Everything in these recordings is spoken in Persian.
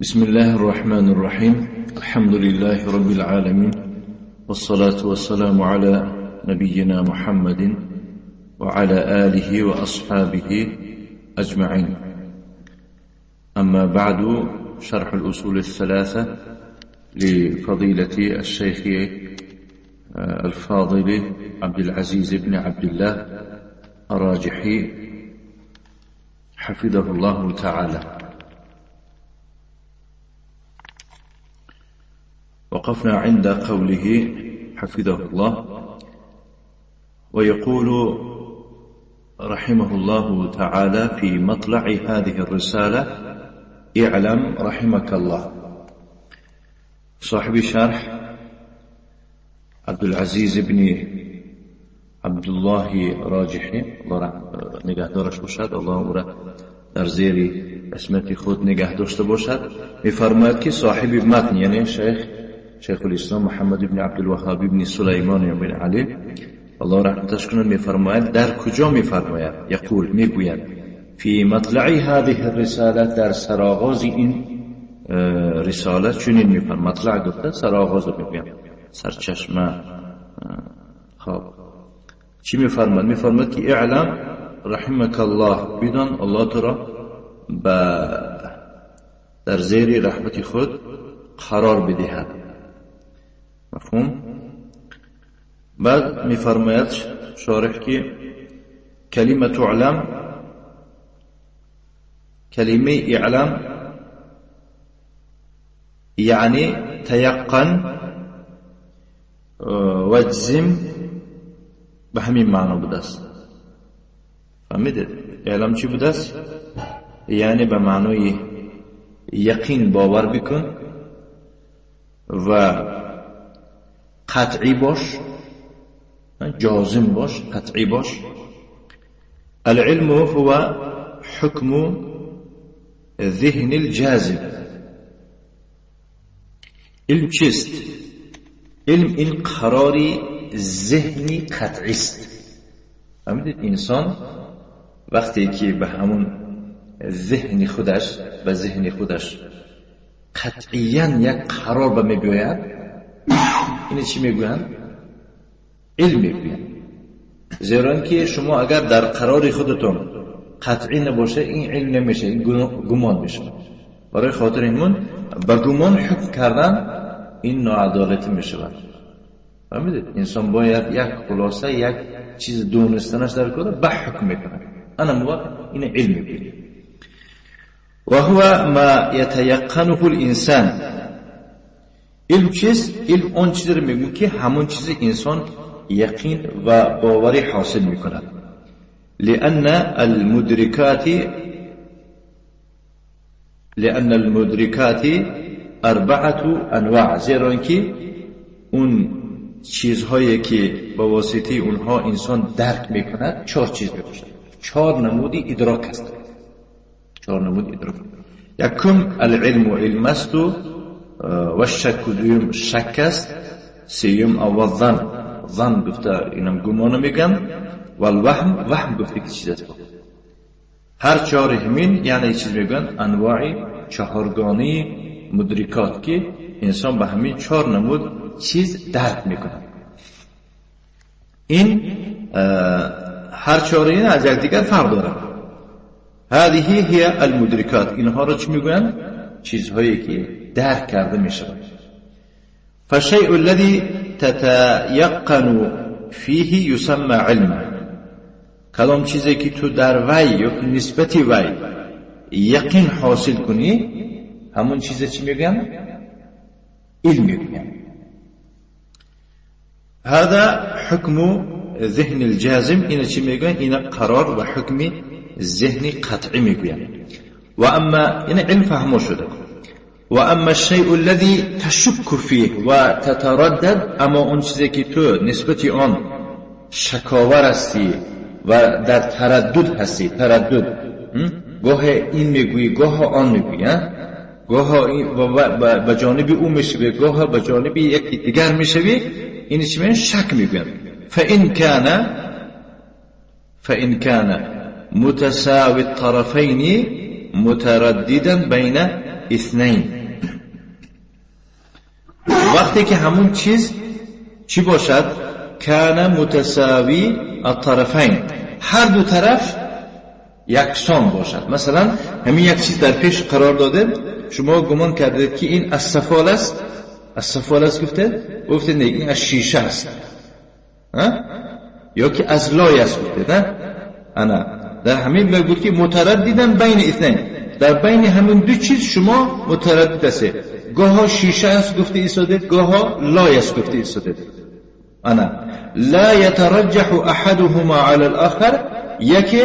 بسم الله الرحمن الرحيم. الحمد لله رب العالمين، والصلاة والسلام على نبينا محمد وعلى آله وأصحابه أجمعين. أما بعد، شرح الأصول الثلاثة لفضيلة الشيخ الفاضل عبد العزيز بن عبد الله الراجحي حفظه الله تعالى. وقفنا عند قوله حفظه الله: ويقول رحمه الله تعالى في مطلع هذه الرسالة: اعلم رحمك الله. صاحب شرح عبد العزيز بن عبد الله راجحی، الله نگهدارش باشد، الله او را در زیر اسمت خود نگه داشته باشد، می‌فرماید که صاحب متن یعنی شیخ الاسلام محمد بن عبد الوهاب بن سلیمان بن علی الله رحمتش کنه می‌فرماید در کجا می‌فرماید؟ یقول میگوید فی مطلع هذه الرساله، در سرآغاز این رساله چنین می‌فرماید. مطلع گفته سرآغاز رو میگم، سرچشمه. خب چی می‌فرماید؟ می‌فرماید که اعلم رحمك الله، بدان الله تو را در زیر رحمت خود قرار بدهد. مفهوم؟ بعد می‌فرماید شارح که کلمه اعلم یعنی تیقن واجزم، به همین معنا بوده است. فهمیدید؟ اعلام چی بوده است؟ یعنی به معنای یقین باور بکن و قطعی باش، جازم باش، قطعی باش. العلم هو حكم ذهن الجازم. علم چیست؟ علم این قراری ذهنی قطعی است. فهمیدید؟ انسان وقتی که به همون ذهن خودش قطعیاً یک قرار به میگوید، این چی میگویند؟ علم میگویند. زیرا که شما اگر در قرار خودتون قطعی نباشه این علم نمیشه، این گمان میشه. برای خاطر اینمون با گمان حکم کردن این ناعدالتی میشه. فهمیدید؟ انسان باید یک خلاصه یک چیز دونستنش در کنه به حکم میکنه. این علم میگوید. و هو ما یتیقنه الانسان. علم چیست؟ علم اون چیزی رو میگه که همون چیزی انسان یقین و باوری حاصل میکنه. لأن المدركات اربعه انواع. زیرا اینکه اون چیزهایی که با واسطه اونها انسان درک میکند 4 چیز میباشد. 4 نمود ادراک است. 4 نمود ادراک. یکم العلم علم است و الشک شک است. سیوم اول ظن گفته اینم گمان میگن. و الوهم گفته که چیز است. هر 4 همین یعنی چیز میگن انواع 4گانه مدرکات که انسان به همین 4 نمود چیز درک میکنه. این هر 4 این از یکدیگر فرق داره. هذه هي المدركات. اینها رو چی میگن؟ چیزهایی که درک کرده میشه. فالشيء الذي تتيقن فيه يسمى علما. کدام چیزی که تو در وی یا نسبت وی یقین حاصل کنی همون چیز چی میگن؟ علم میگن. هذا حكم ذهن الجازم. این چی میگن؟ این قرار و حکم ذهنی قطعی میگن. و اما این علم فهمو شده. و اما الشيء الذي تشك فيه و تتردد، اما اون چیزی که تو نسبت آن شکاور هستی و در تردد هستی. تردد گاه این میگویی گاه آن میگویی، گاه به جانب او میشوی گاه به جانب یکی دیگر میشوی. این چی میگن؟ شک میگن. فإن كان متساوي الطرفين مترددا بين اثنین. وقتی که همون چیز چی باشد؟ کان متساوی الطرفین، هر دو طرف یکسان باشد. مثلا همین یک چیز در پیش قرار داده، شما گمان کردید که این از سفال است، از سفال است گفته نه این از شیشه است، یا که از لای است گفته نه انا. در همین لای بود که مترددن بین اثنین، در بین همین دو چیز شما متردد است، گاه شیشه است گفته ایستاده، گاه لای است گفته ایستاده. انا لا يترجح احدهما على الاخر، یکی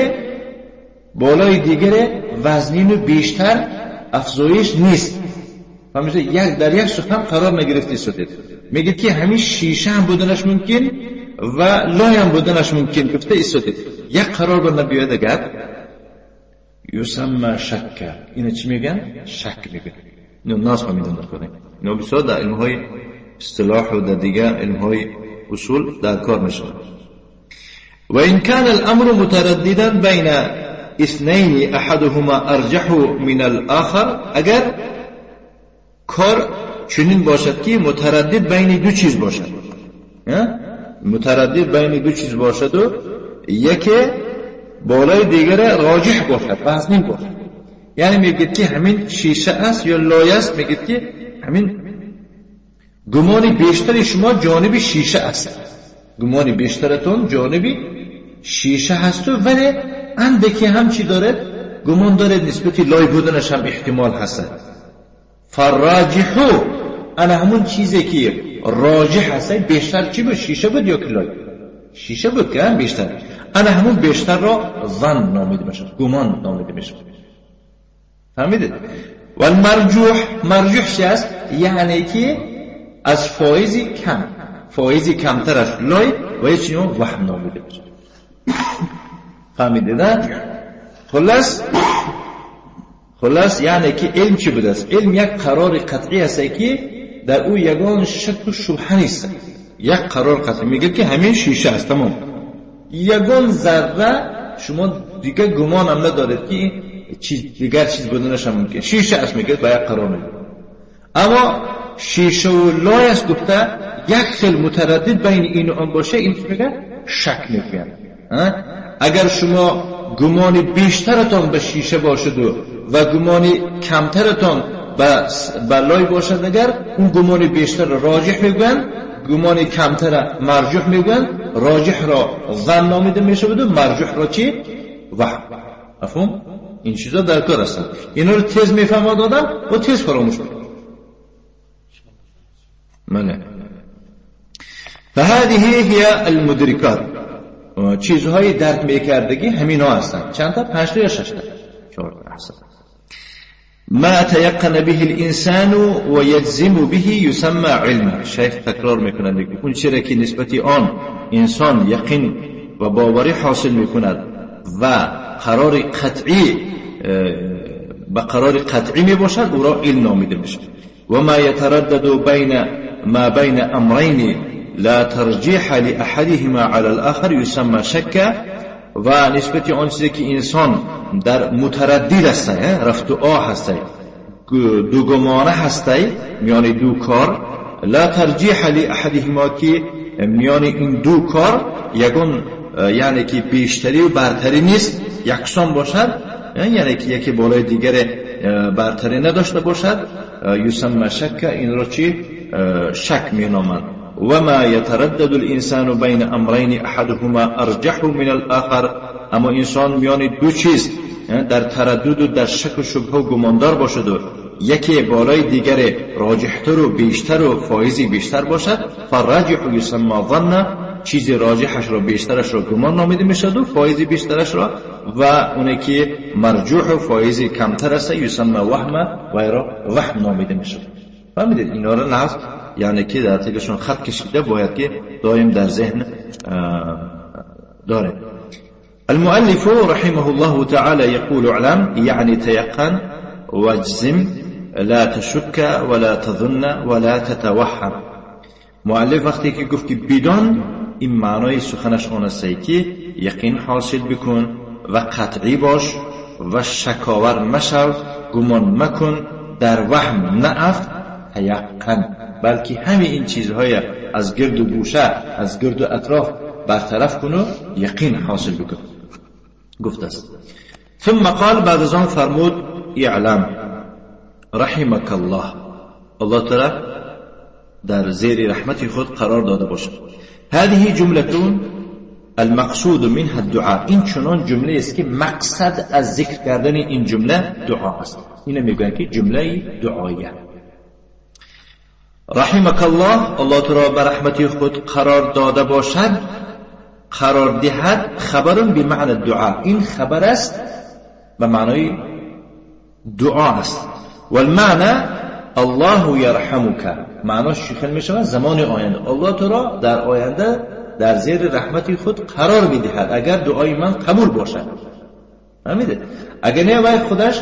بالای دیگر وزنین بیشتر افزایش نیست. فهمیده؟ یک در یک سخن قرار نگرفته ایستاده. میگه که همین شیشه هم بودنش ممکن و لای هم بودنش ممکن گفته ایستاده. یک قرار بر نبیاد اگر یسمى شک. اینو چی میگن؟ شک میگن. اینو ناس فهمیدن کنه. اینو بسیار در علمهای اصطلاح و در دیگر علمهای اصول در کار میشه. و این کان الامر مترددا بین اثنین احدهما ارجح من الاخر، اگر کار چنین باشد که متردد بین دو چیز باشد، متردد بین دو چیز باشد و یکی بالای دیگر راجح باشد، وزنین باشد. یعنی میگید که همین شیشه است یا لایه است، میگید که همین گمان بیشتر شما جانب شیشه است، گمان بیشترتون جانب شیشه هست، ولی اندکی هم چی داره؟ گمان داره نسبتی لای بودنش هم احتمال هست. فراجحو، انا همون چیزی که راجح هست بیشتر چی بود؟ شیشه بود یا که لای؟ شیشه بود که هم بیشتر، انا همون بیشتر را ظن نامیده میشه، گمان نامیده میشه. فهمیدید؟ و المرجوح، مرجوح چی است؟ یعنی که از فایزی کم، فایزی کمتر از لای و یه چیزی وهم نامیده میشه. فهمیدید؟ خلاص یعنی که علم چی بوده است؟ علم یک قرار قطعی است که در او یگان شک و شبهه نیست. یک قرار قطعی میگه که همین شیشه است، تمام، یگان ذره شما دیگه گمان هم ندارید که دیگر چیز بودنش هم ممکن، شیشه است میگه با یک قرار میگه. اما شیشه و لای است گفته یک خیل متردد بین این و آن باشه، این چی میگه؟ شک میگه. اگر شما گمانی بیشترتان به شیشه باشد و گمانی کمترتان به لای باشد، اگر اون گمانی بیشتر راجح میگن، گمانی کمتر مرجوح میگن، راجح را ظن نامیده میشه و مرجوح را چی؟ وهم. مفهوم؟ این چیزا در کار هستن. اینا رو تیز میفهمد آدم و تیز فراموش میکنه. منه. فهذه هي المدركات، چیزهای درک میکردگی همین ها هستن. چند تا؟ 5 تا یا 6 تا؟ 4 تا. احسن. ما تيقن به الانسان ويجزم به يسمى علما. شیخ تکرار میکنه دیگه، اون چیزی که نسبتی آن انسان یقین و باوری حاصل میکند و قرار قطعی به قرار قطعی میباشد، او را علم نامیده میشه. و ما يتردد بین امرین لا ترجیح لأحدهما على الآخر يسمى شک. و نسبت آن چیزی که انسان در متردد است، رفت و آه است، دو گمانه هست میان دو کار، لا ترجیح لأحدهما که میان این دو کار یگان، یعنی که بیشتری و برتری نیست، یکسان باشد، یعنی که یکی بالای دیگر برتری نداشته باشد، یسمى شک. این را چی؟ شک مینامند. و ما یتردد الانسان بین امرین احدهما ارجح من الاخر، اما انسان میان دو چیز در تردد و در شک و شبهه و گماندار باشد و یکی بالای دیگر راجحتر و بیشتر و فایزی بیشتر باشد، فالراجح یسمى ظن، چیز راجحش را بیشترش را گمان نامیده میشد و فایزی بیشترش را، و اونی که مرجوح و فایزی کمتر است یسمى وهم و را وهم نامیده میشد. فهمیدید؟ اینا را لحظ یعنی که در تلشون خط کشیده باید که دائم در ذهن داره. المؤلف رحمه الله تعالى يقول اعلم يعني تيقن واجزم لا تشك ولا تظن ولا تتوهم. مؤلف وقتی که گفت که بدان، این معنای سخنش آن است که یقین حاصل بکن و قطعی باش و شکاور مشو، گمان مکن در وهم نه افت تیقن، بلکه همه این چیزهای از گرد و گوشه از گرد و اطراف برطرف کن و یقین حاصل بکن. گفت است. ثم قال، بعد از آن فرمود اعلم رحمك الله، الله تعالی در زیر رحمت خود قرار داده باشد. هذه جملتون المقصود منها الدعاء، این چنان جمله است که مقصد از ذکر کردن این جمله دعا است. اینو میگن که جمله دعایه. رحمك الله، الله تعالی بر رحمت خود قرار داده باشد، قرار دهد، خبر به معنی دعا، این خبر است به معنای دعا است. والمعنى الله يرحمك، معناش چی می شود؟ زمان آینده الله تعالی در آینده در زیر رحمت خود قرار میدهد اگر دعای من قبول باشد. فهمیده؟ اگر نه وای خودش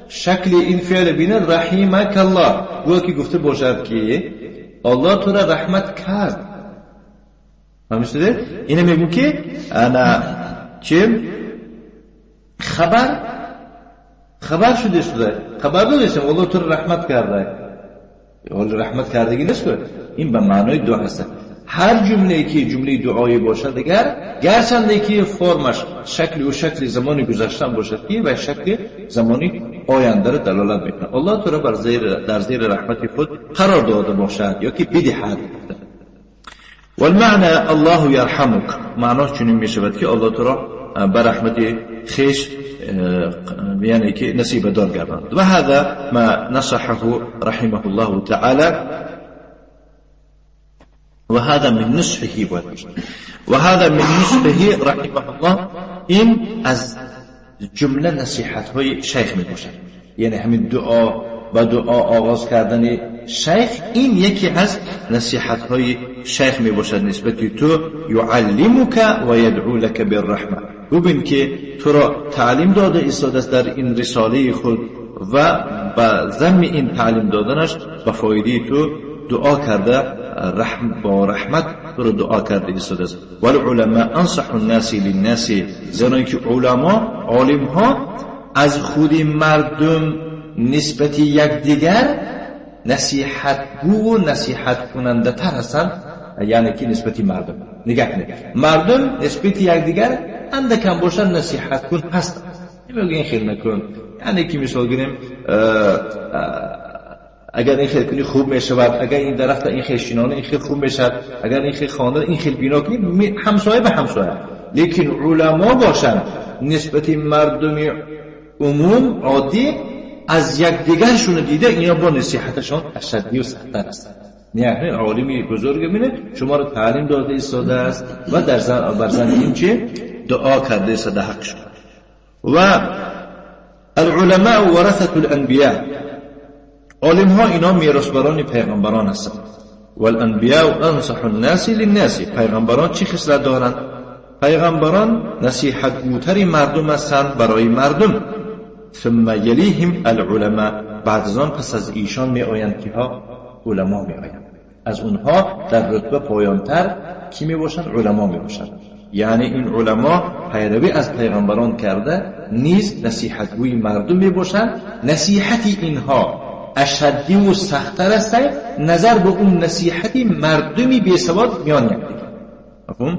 شکل این فعل بیند رحمك الله، گویا که گفته باشد که الله تعالی رحمت کرد. فهمیده؟ اینه میگم که انا چیم خبر شده خبر داشتم الله تعالی رحمت کرده. الله رحمت کردگی نیست، این به معنای دعا است. هر جمله که جمله دعایی باشد دیگر گرچنده که فرمش شکل و شکل زمانی گذشته باشد که و شکل زمانی آینده را دلالت میکنه. الله تعالی در زیر رحمت خود قرار داده باشد یا که بدهد. والمعنى الله يرحمك، معناش چنین میشود که الله تعالی بر رحمت خیش یعنی که نصیب دار گرداند. و هذا ما نصحه رحمه الله تعالی وهذا من نصحه وهذا من نصحه رحمه الله، این از جمله نصیحت های شیخ می باشد. یعنی همین دعا و دعا آغاز کردن شیخ این یکی از نصیحت های شیخ می باشد نسبت تو. یعلمک و یدعو لك بالرحمه، ببین که تو را تعلیم داده ایستاده است در این رساله خود و با ضمن این تعلیم دادنش به فایده تو دعا کرده با رحمت تو را دعا کرده ایستاده است. والعلماء انصح الناس للناس، زیرا که علما عالم ها از خود مردم نسبت یکدیگر نصیحت گو و نصیحت کننده تر هستند. یعنی که نسبت مردم نگاه کنید، مردم نسبت یکدیگر اندکم باشن نصیحت کن هست. نمیگه این خیلی نکن، یعنی که مثال گیریم اگر این خیلی کنی خوب میشود، اگر این درخت این خیلی شینانه این خیلی خوب میشد، اگر این خیلی خانه این خیلی بینا کنی همسایه به همسایه. لیکن علما باشن نسبت مردم عموم عادی از یکدیگرشون دیده اینا با نصیحتشان اشدی و سخت‌تر است. یعنی عالمی بزرگ بینه شما رو تعلیم داده ایستاده است و در زن این چه دعا کرده است در حق شما. و العلماء ورثة الانبیاء، عالم ها اینا میراثبران پیغمبران هستند. والانبیاء انصح الناس للناس، پیغمبران چه خصلت دارند؟ پیغمبران نصیحت گوتر مردم هستند برای مردم. ثم یلیهم العلماء، بعد از آن پس از ایشان می آیند که ها علما می آیند. از اونها در رتبه پایانتر کی می باشند؟ علما می باشند. یعنی این علما پیروی از پیغمبران کرده نیز نصیحت گوی مردم می باشند. نصیحت اینها اشدی و سخت‌تر است نظر به اون نصیحت مردمی بی‌سواد میان یکدیگر. مفهوم؟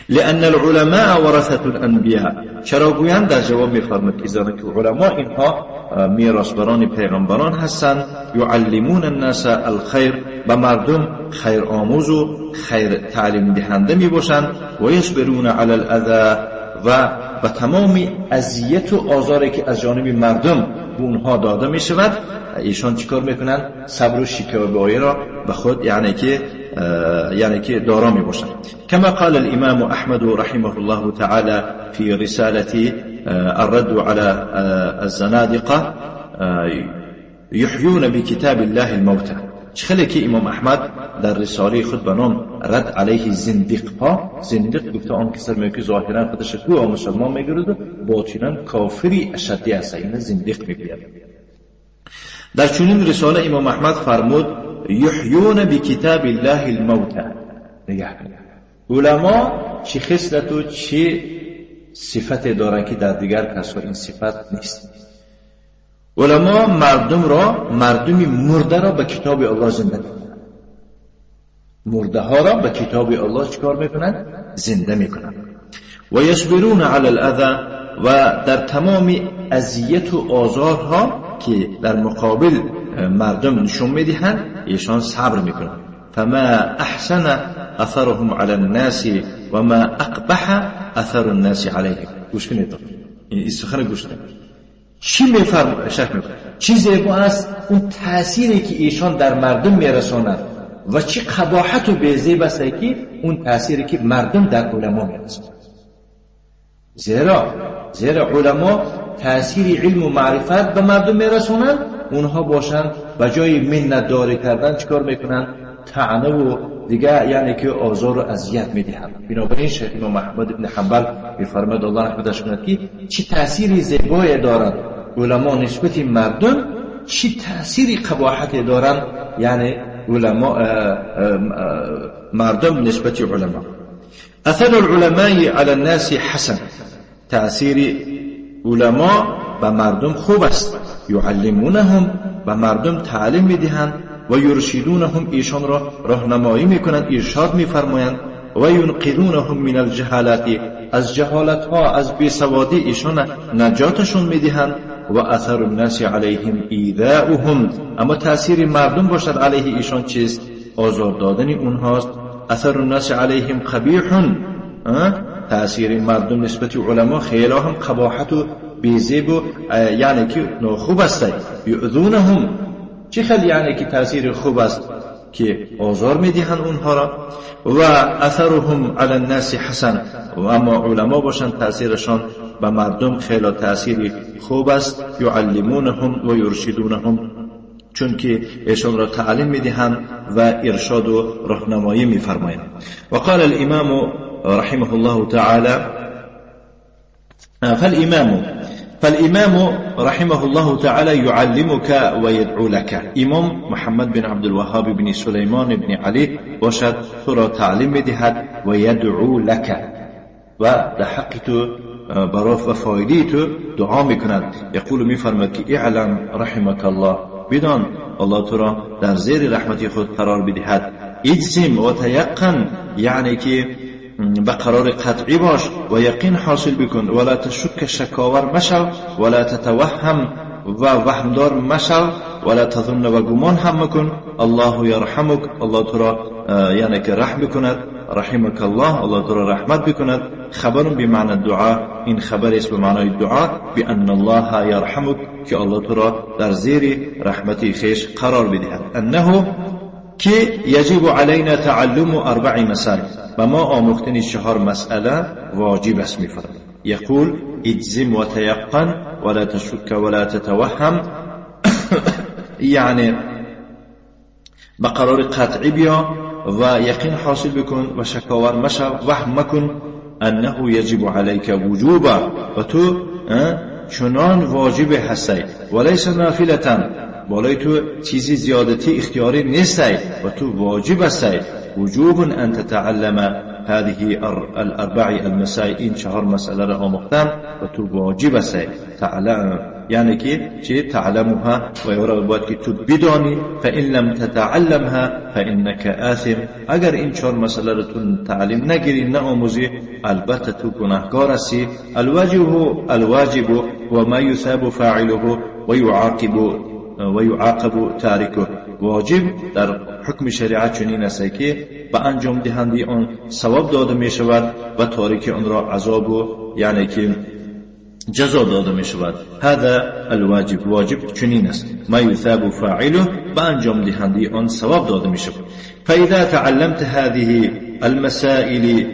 لأن العلماء ورثة الانبیاء، چرا گویند؟ در جواب می‌فرماید که زیرا که علما اینها میراثبران پیغمبران هستند. یعلمون الناس الخیر، به مردم خیر آموز و خیر تعلیم دهنده میباشند. و یصبرون علی الاذى، و تمام اذیت و آزاری که از جانب مردم به اونها داده می شود ایشان چیکار میکنند؟ صبر و شکیبایی را به خود یعنی که دارا می باشند. كما قال الامام احمد رحمه الله تعالى في رسالة الرد على الزنادقة يحيون بكتاب الله الموتى. چخلی که امام احمد در رساله خود به نام رد علیه زندیق ها، زندیق گفته آن کسر میگه ظاهرا خودش تو مسلمان میگرده باطنا کافری اشدی است، این زندیق میگه. در چنین رساله امام احمد فرمود یحیون بکتاب الله الموتى. نگاه کنید علما چه خصلت و چه صفت دارن که در دیگر کسا این صفت نیست. علما مردمی مرده را به کتاب الله زنده میکنند. مرده ها را به کتاب الله چیکار میکنند؟ زنده میکنند. و یصبرون علی الاذى، و در تمام اذیت و آزارها که در مقابل مردم نشون میدهند ایشان صبر میکنند. فما احسن اثرهم علی الناس و ما اقبح اثر الناس علیهم. گوش کنید، این سخن گوش کنید. چی میفرماید؟ شک میکنه چی زیبا است اون تأثیری که ایشان در مردم میرسانند و چی قباحت و بی‌زیب است که اون تأثیری که مردم در علما میرسانند. زیرا علما تأثیر علم و معرفت به مردم میرسانند، اونها باشند به جای منت داری کردن چیکار میکنند؟ طعنه و دیگه یعنی که آزار و اذیت میدهند. بنابراین شیخ امام احمد بن حنبل میفرماید الله رحمتش کند که چه تأثیری زیبایی دارند علما نسبت مردم، چه تأثیری قباحتی دارند یعنی علما مردم نسبت علما. اثر العلماء على الناس حسن، تأثیر علما به مردم خوب است. یعلمونهم، به مردم تعلیم میدهند. و یرشدونهم، ایشان را راهنمایی میکنند، ارشاد میفرمایند. و ینقذونهم من الجهالات، از جهالت ها، از بیسوادی ایشان نجاتشون میدهند. و اثر الناس علیهم ایذاؤهم، اما تأثیر مردم باشد علیه ایشان چیست؟ آزار دادن اونهاست. اثر الناس علیهم قبیح، تأثیر مردم نسبت علما خیلی هم قباحت و بیزیب و یعنی که خوب است. یؤذونهم، چه خیلی یعنی که تأثیر خوب است که آزار میدهند اونها را. و اثرهم علی الناس حسن، و اما علما باشند تأثیرشان به مردم خیلی تأثیر خوب است. یعلمونهم و یرشدونهم، چون که ایشان را تعلیم میدهند و ارشاد و راهنمایی میفرمایند. و قال الامام رحمه الله تعالى فالإمام رحمه الله تعالى يعلمك ويدعو لك. امام محمد بن عبد الوهاب بن سليمان بن علي باشد تو را تعلیم میدهد و یدعو لك، و در حق تو برای فایده تو دعا میکند. یقول میفرماید که اعلم رحمك الله، بدان الله تو را در زیر رحمت خود قرار بدهد. اجزم و تیقن، یعنی که به قرار قطعی باش و یقین حاصل بکن. ولا تشک، شکاور مشو. ولا تتوهم، و وهمدار مشو. ولا تظن، و گمان هم مکن. الله یرحمک، الله تو را یعنی که رحم بکند. رحمك الله، الله تو را رحمت بکند. خبر بمعنى دعا، این خبر است به معنای دعا. بان الله یرحمک، که الله تو را در زیر رحمتی خویش قرار بدهد. انه که یجب علینا تعلم 4 مسائل، و ما آموختن 4 مسئله واجب است میفرماید. یقول اجزم و تیقن ولا تشک ولا تتوهم، یعنی به قرار قطعی بیا و یقین حاصل بکن و شکاور مشو، وهم مکن. انه یجب علیک وجوبا، و تو چنان واجب هستی. ولیس نافلتا، بالای تو چیزی زیادتی اختیاری نیستی و تو واجب هستی. وجوب ان تتعلم هذه 4 المسائل، این 4 مسئله را آموختن و تو واجب هستی. تعلم یعنی که چه؟ تعلمها، و یارا باید که تو بدانی. فإن لم تتعلمها فإنك آثم، اگر این 4 مسئله را تو تعلیم نگیری، نه آموزی، البته تو گناهگار هستی. الواجب و ما یثاب فاعله و یعاقب تارکه، واجب در حکم شریعت چنین است که به انجام دهنده آن ثواب داده می شود و تارک آن را عذاب و یعنی که جزا داده می شود. هذا الواجب، واجب چنین است. ما یثاب فاعله، به انجام دهنده آن ثواب داده می شود. فاذا تعلمت هذه المسائل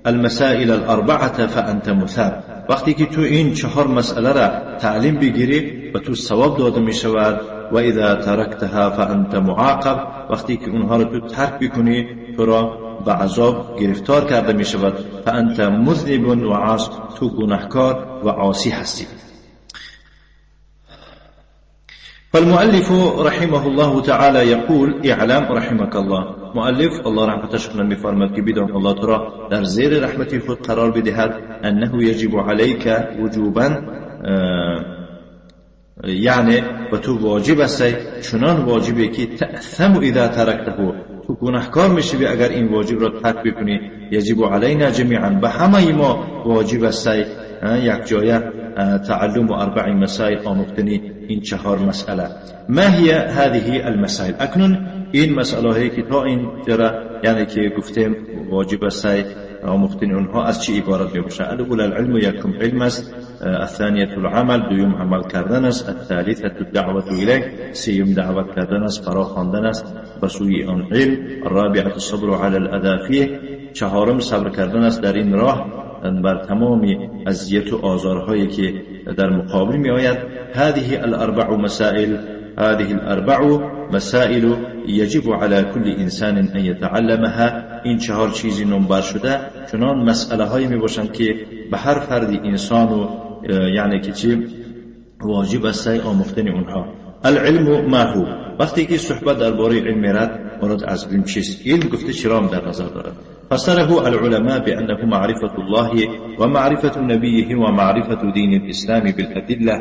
4 فانت مثاب، وقتی که تو این 4 مسئله را تعلیم بگیری و تو ثواب داده می شود. و اذا ترکتها فانت معاقب، وقتی که اونها را تو ترک بکنی تو را به عذاب گرفتار کرده می شود. فانت مذنب و عاص، تو گناهکار و عاصی هستی. فالمؤلف رحمه الله تعالى يقول اعلم رحمك الله. مؤلف الله رحمتش کنه میفرماید که بدان الله تو را در زیر رحمتی خود قرار بدهد. انه یجب علیک وجوبا یعنی و تو واجب هستی چنان واجبی که تأثم اذا ترکته، تو گناهکار میشی اگر این واجب را ترک بکنی. یجب علینا جمیعا، به همه ما واجب هستی یک جایه تعلم 4 مسائل، آموختنی این 4 مسئله. ما هي هذه المسائل؟ اکنون این مسئله هایی که تا این جرا یعنی که گفتیم واجب است آموختن اونها از چی عبارت میباشه؟ الاول العلم، یکم علم است. الثانیه العمل، دوم عمل کردن است. الثالثه الدعوه الیه، سیوم دعوت کردن است، فرا خواندن است به سوی آن علم. الرابعه الصبر علی الاذى فیه، 4م صبر کردن است در این راه بر تمام اذیت و آزارهایی که در مقابل می آید. هذه الاربع مسائل، هذه الاربع مسائل یجب على كل انسان ان يتعلمها. این 4 چیزی نمبر شده چنان مسئله هایی می باشند که به هر فرد انسان و یعنی که چی واجب است آموختن اونها. العلم ما هو؟ وقتی که صحبت درباره علم میرد مراد از علم چیست؟ علم گفته چرا در نظر دارد؟ فسره العلماء بأنه معرفة الله ومعرفة نبيه ومعرفة دين الإسلام بالأدلة.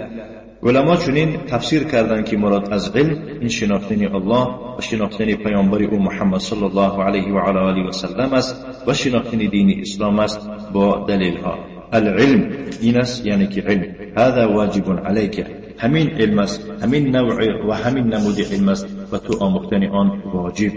علما چنین تفسیر کردند که مراد از علم این شناختن الله و شناختن پیامبر او محمد صلی الله علیه و آله و سلم است و شناختن دین اسلام است با دلیل ها. العلم این است یعنی که علم هذا واجب علیک، همین علم است، همین نوع و همین نمود علم است و تو آموختن آن واجب.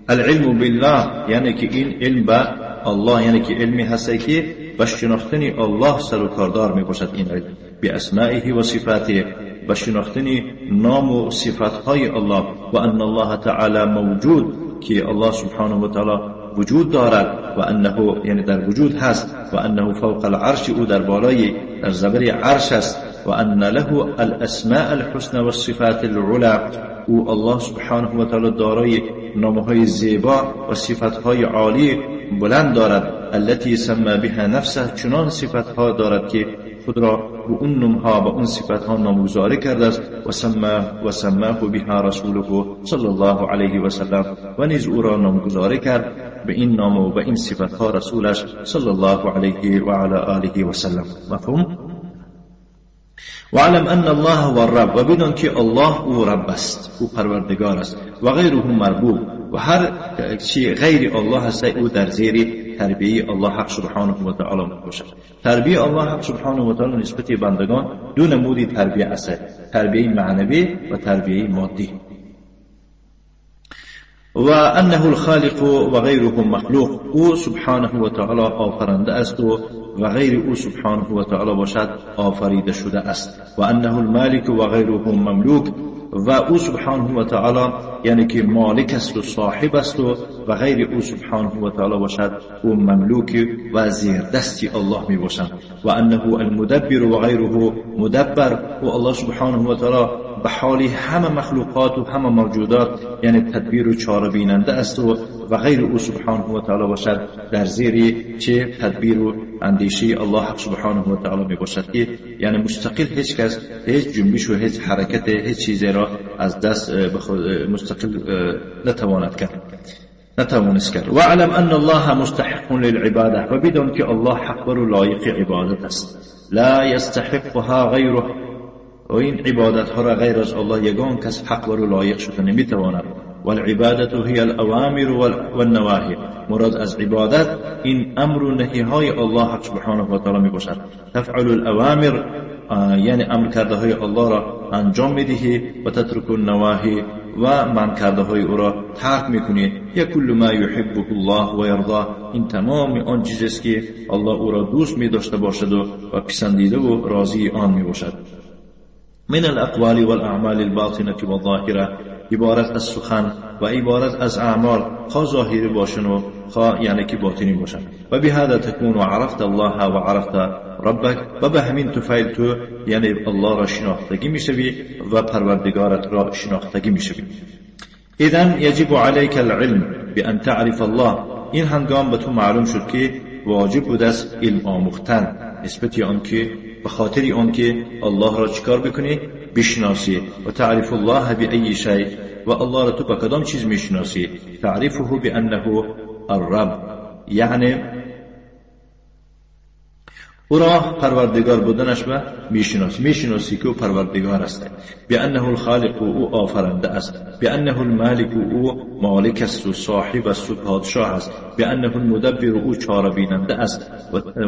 العلم بالله یعنی که این علم با الله، یعنی که علمی هستی که با شناختن الله سر و کاردار می باشد. این علم باسمائه و صفاته، با شناختن نام و صفاتهای الله، و ان الله تعالی موجود، که الله سبحانه و تعالی وجود دارد و انه یعنی در وجود هست، و انه فوق العرش، او در بالای در زبر عرش است، و ان له الاسماء الحسنى والصفات العلى، او الله سبحانه و تعالی دارای نامهای زیبا و صفاتهای عالی بلند دارد. التي سمى بها نفسه، چنان صفاتها دارد که خود را به اون نامها و اون صفاتها نامگذاری کرده است. و سماه بها رسوله صلی الله علیه و سلم، و نیز او را نامگذاری کرد به این نام و به این صفاتها رسولش صلی الله علیه و آله و سلم. مفهوم؟ وعلم ان الله هو الرب، و بدون که الله او رب است، او پروردگار است، و غیره مربوب، و هر چی غیر الله است او در زیر تربیه الله حق سبحانه و تعالی میباشد. تربیه الله حق سبحانه و تعالی نسبت بندگان دو نمودی تربیه است، تربیه معنوی و تربیه مادی. و انه الخالق و غیره مخلوق، او سبحانه و تعالی آفرنده است و غیر او سبحانه و تعالی باشد آفریده شده است. و انه المالک و غیره مملوک، و او سبحانه و تعالی یعنی که مالک است و صاحب است و غیر او سبحانه و تعالی باشد او مملوک و زیر دستی الله می باشد. و انه المدبر و غیره مدبر، و الله سبحانه و تعالی به حال همه مخلوقات و همه موجودات یعنی تدبیر و چاره بیننده است و غیر او سبحانه و تعالی باشد در زیر چه تدبیر و اندیشه الله حق سبحانه و تعالی می باشد که یعنی مستقل هیچ کس هیچ جنبش و هیچ حرکت هیچ چیزی را از دست مستقل نتواند کرد. و علم ان الله مستحق للعباده، و بدون که الله حق و لایق عبادت است. لا يستحقها غیره، و این عبادت ها را غیر از الله یگان کس حق و لایق شده نمیتواند. والعبادت هی الاوامر والنواهی، مراد از عبادت این امر و نهی های الله حق سبحانه و تعالی می باشد. تفعل الاوامر یعنی امر کرده های الله را انجام میدهی و تترک النواهی و من کرده های او را ترک میکنی. یا کل ما یحبه الله و یرضاه، این تمام آن چیزی است که الله او را دوست می داشته باشد و پسندیده و راضی آن می باشد. من الاقوال والاعمال الباطنه والظاهره، عبارت از سخن و عبارت از اعمال، خواه ظاهری باشن و خواه یعنی که باطنی باشن. و بهذا تكون عرفت الله و عرفت ربک، و به همین تفعیل تو یعنی الله را شناختگی میشوی و پروردگارت را شناختگی میشوی. اذن یجب علیک العلم بان تعرف الله، این هنگام به تو معلوم شد که واجب بود است علم آموختن نسبت آن که به خاطر آن که الله را چیکار بکنی؟ بشناسی. و تعرف الله بأي شيء، و الله را تو به کدام چیز میشناسی؟ تعرفه بأنه الرب، یعنی او را پروردگار بودنش به میشناسی که او پروردگار است، بانه الخالق او آفرنده است، بانه المالک او مالک است و صاحب است و پادشاه است، بانه المدبر او چاره بیننده است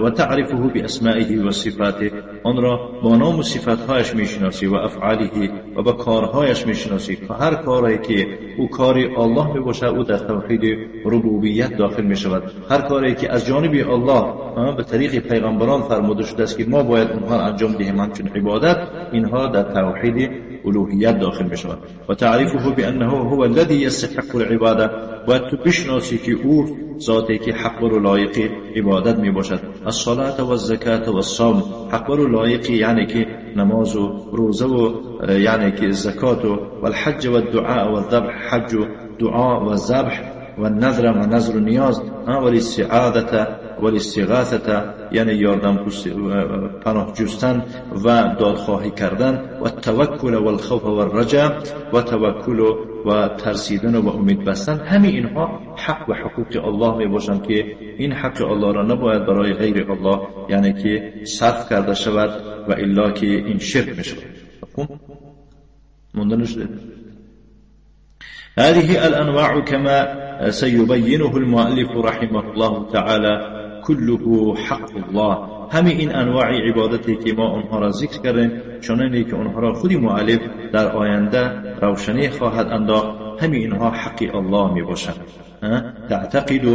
و تعرفه باسمائه و صفاته، آن را با نام و صفاتهایش میشناسی و افعاله و با کارهایش میشناسی. هر کاری که او کاری الله میباشد او در توحید ربوبیت داخل میشود. هر کاری که از جانب الله به طریق پیغمبران فرموده شده است که ما باید اونها انجام دهیم همچون عبادت، اینها در توحید الوهیت داخل میشود. و تعریفه بانه هو الذي يستحق العباده، باید تو بشناسی که او ذاتی که حق و لایق عبادت میباشد. الصلاه و الزکات و الصوم، حق و لایق یعنی که نماز و روزه و یعنی که زکات و الحج و الدعاء و الذبح، حج و دعا و ذبح و النذر و نذر و نیاز، و الاستعاذه و الاستغاثه یعنی یاردم پناه جستن و دادخواهی کردن، و التوکل و الخوف و الرجاء و توکل و ترسیدن و امید بستن. همین اینها حق و حقوق الله می باشند که این حق الله را نباید برای غیر الله یعنی که صرف کرده شود و الا که این شرک می شود. موندن شده. هذه الانواع كما سيبينه المؤلف رحمه الله تعالى كله حق الله. همه این انواع عبادتی که ما اونها را ذکر کردیم چنانه که اونها را خودی مؤلف در آینده روشنی خواهد انداخت، همه اینها حق الله می باشند. تعتقد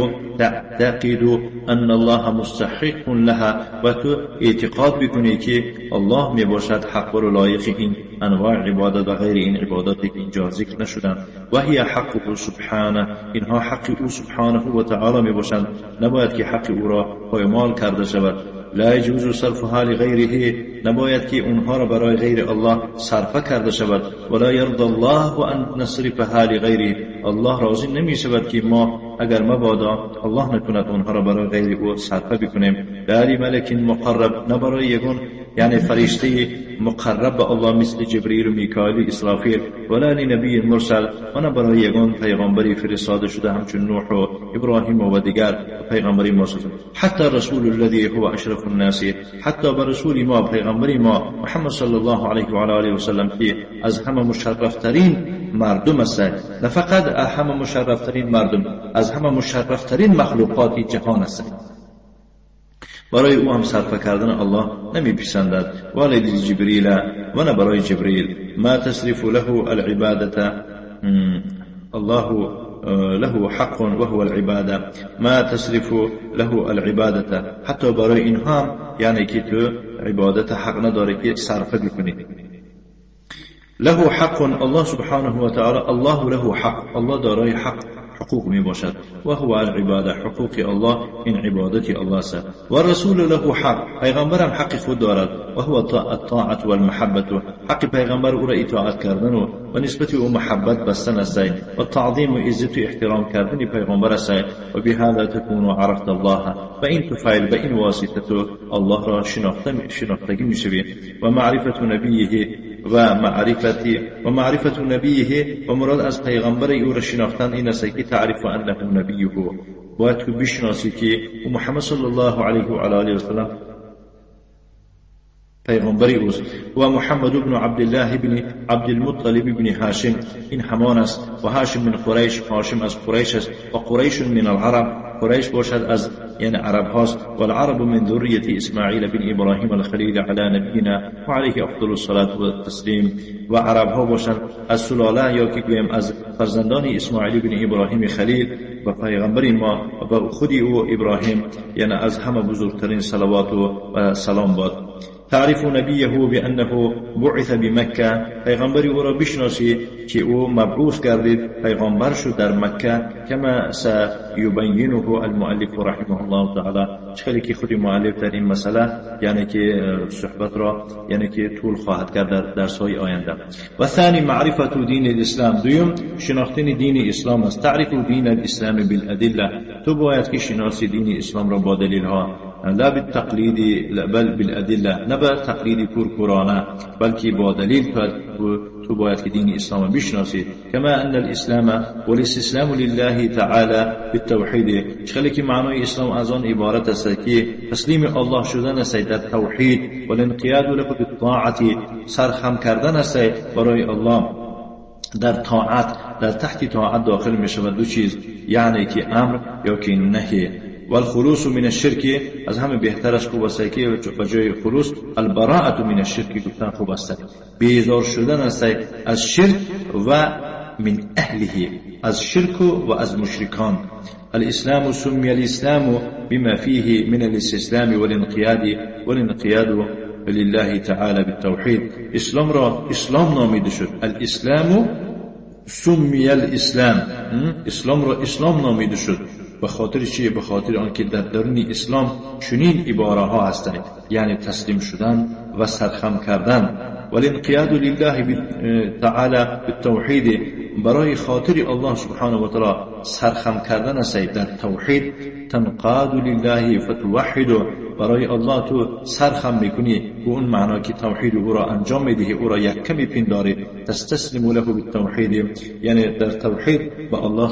ان الله مستحق لها، و تو اعتقاد بکنی که الله می باشد حق و لایق این انواع عبادت و غیر این عباداتی که اینجا ذکر نشدن. و هی حقه سبحانه، اینها حق او سبحانه و تعالی می باشند، نباید که حق او را پایمال کرده شود. لا يجوز صرفها لغيره، نباید که اونها را برای غیر الله صرفه کرده شود. ولا يرضى الله ان نصرفها لغيره، الله راضی نمی شود که ما اگر مبادا الله نکند اونها را برای غیر او صرفه بکنیم. لا لملك مقرب، نه برای یگون یعنی فرشته مقرب به الله مثل جبرئیل و میکائیل اسرافیل، ولا لنبی مرسل، و نه برای یگان پیغمبری فرستاده شده همچون نوح و ابراهیم و دیگر پیغمبری مرسل. حتی رسول الذي هو اشرف الناس، حتی بر رسول ما پیغمبری ما محمد صلی الله علیه و آله و سلم که از همه مشرفترین مردم است، نه فقط همه مشرفترین مردم، از همه مشرفترین مخلوقات جهان است. برای او هم صرف کردن الله نمی پسندد. ولی جبریل، و نه برای جبریل. ما تصرف له العبادة الله له حق وهو العبادة، ما تصرف له العبادة، حتی برای اینها یعنی که تو عبادت حق نداره که صرف بکنی. له حق، الله سبحانه و تعالی، الله له حق، الله دارای حقوق می باشد. و هو العباده، حقوق الله این عبادت الله است. و رسول له حق، پیغمبر هم حق خود دارد. و هو الطاعت و المحبت، حق پیغمبر او را اطاعت کردن و نسبت او محبت بستن است. و تعظیم و عزت و احترام کردن پیغمبر است. و بهذا تكون عرفت الله، و این تفعیل به این واسطه الله را شناختگی می شوی. و معرفت نبیه و معرفت نبیه، و مراد از پیغمبر او را شناختن این است که تعرف انه نبیه، باید که بشناسی که محمد صلی الله علیه و آله و سلم پیغمبری اوست. و محمد بن عبدالله بن عبد المطلب بن هاشم، این همان است. و هاشم من قریش، هاشم از قریش است. و قریش من العرب، قریش باشد از یعنی عرب هاست. و العرب من ذریه اسماعیل بن ابراهیم الخلیل علی نبینا و علیه افضل الصلاة و التسلیم. و عرب ها باشند از سلاله یا که گویم از فرزندان اسماعیل بن ابراهیم خلیل و پیغمبر ما و خودی او ابراهیم، یعنی از همه بزرگترین صلوات و سلام باد. تعرف نبیه بانه بعث بمکه، پیغمبری او را بشناسی که او مبعوث گردید، پیغمبر شد در مکه. کما سیبینه المؤلف رحمه الله تعالی، چخلی که خود مؤلف در این مسئله یعنی که صحبت را یعنی که طول خواهد کرد در درس‌های آینده. و ثانی معرفت دین الاسلام، دوم شناختن دین اسلام است. تعرف دین الاسلام بالادله، تو باید که شناسی دین اسلام را با دلیل ها. لا بالتقلید بل بالادله، نه به تقلید کورکورانه بلکه با دلیل تو باید که دین اسلام بشناسید. کما ان الاسلام والاستسلام لله تعالی بالتوحید، خیلی که معنای اسلام از آن عبارت است که تسلیم الله شدن است در توحید، والانقیاد له بالطاعت، سرخم کردن است برای الله در طاعت، در تحت طاعت داخل می شود دو چیز، یعنی که امر یا که نهی. والخلوص من الشرك، از همه بهترش خوب است که به جای خلوص البراءة من الشرك گفتن خوب است، بیزار شدن است از شرک و من اهله، از شرک و از مشرکان. الاسلام سمي الاسلام بما فيه من الاستسلام والانقياد لله تعالى بالتوحید. اسلام را اسلام نامیده شد. الاسلام سمی الاسلام، اسلام را اسلام نامیده شد. به خاطر چیه؟ به خاطر آنکه در درون اسلام چنین عباره ها هستند، یعنی تسلیم شدن و سرخم کردن. والانقیاد لله تعالی بالتوحید، برای خاطر الله سبحانه و تعالی سرخم کردن است در توحید. تنقاد لله فتوحد، برای الله تو سرخم میکنی به اون معنا که توحید او را انجام میدهی، او را یک کمی پنداری. تستسلم له بالتوحید، یعنی در توحید به الله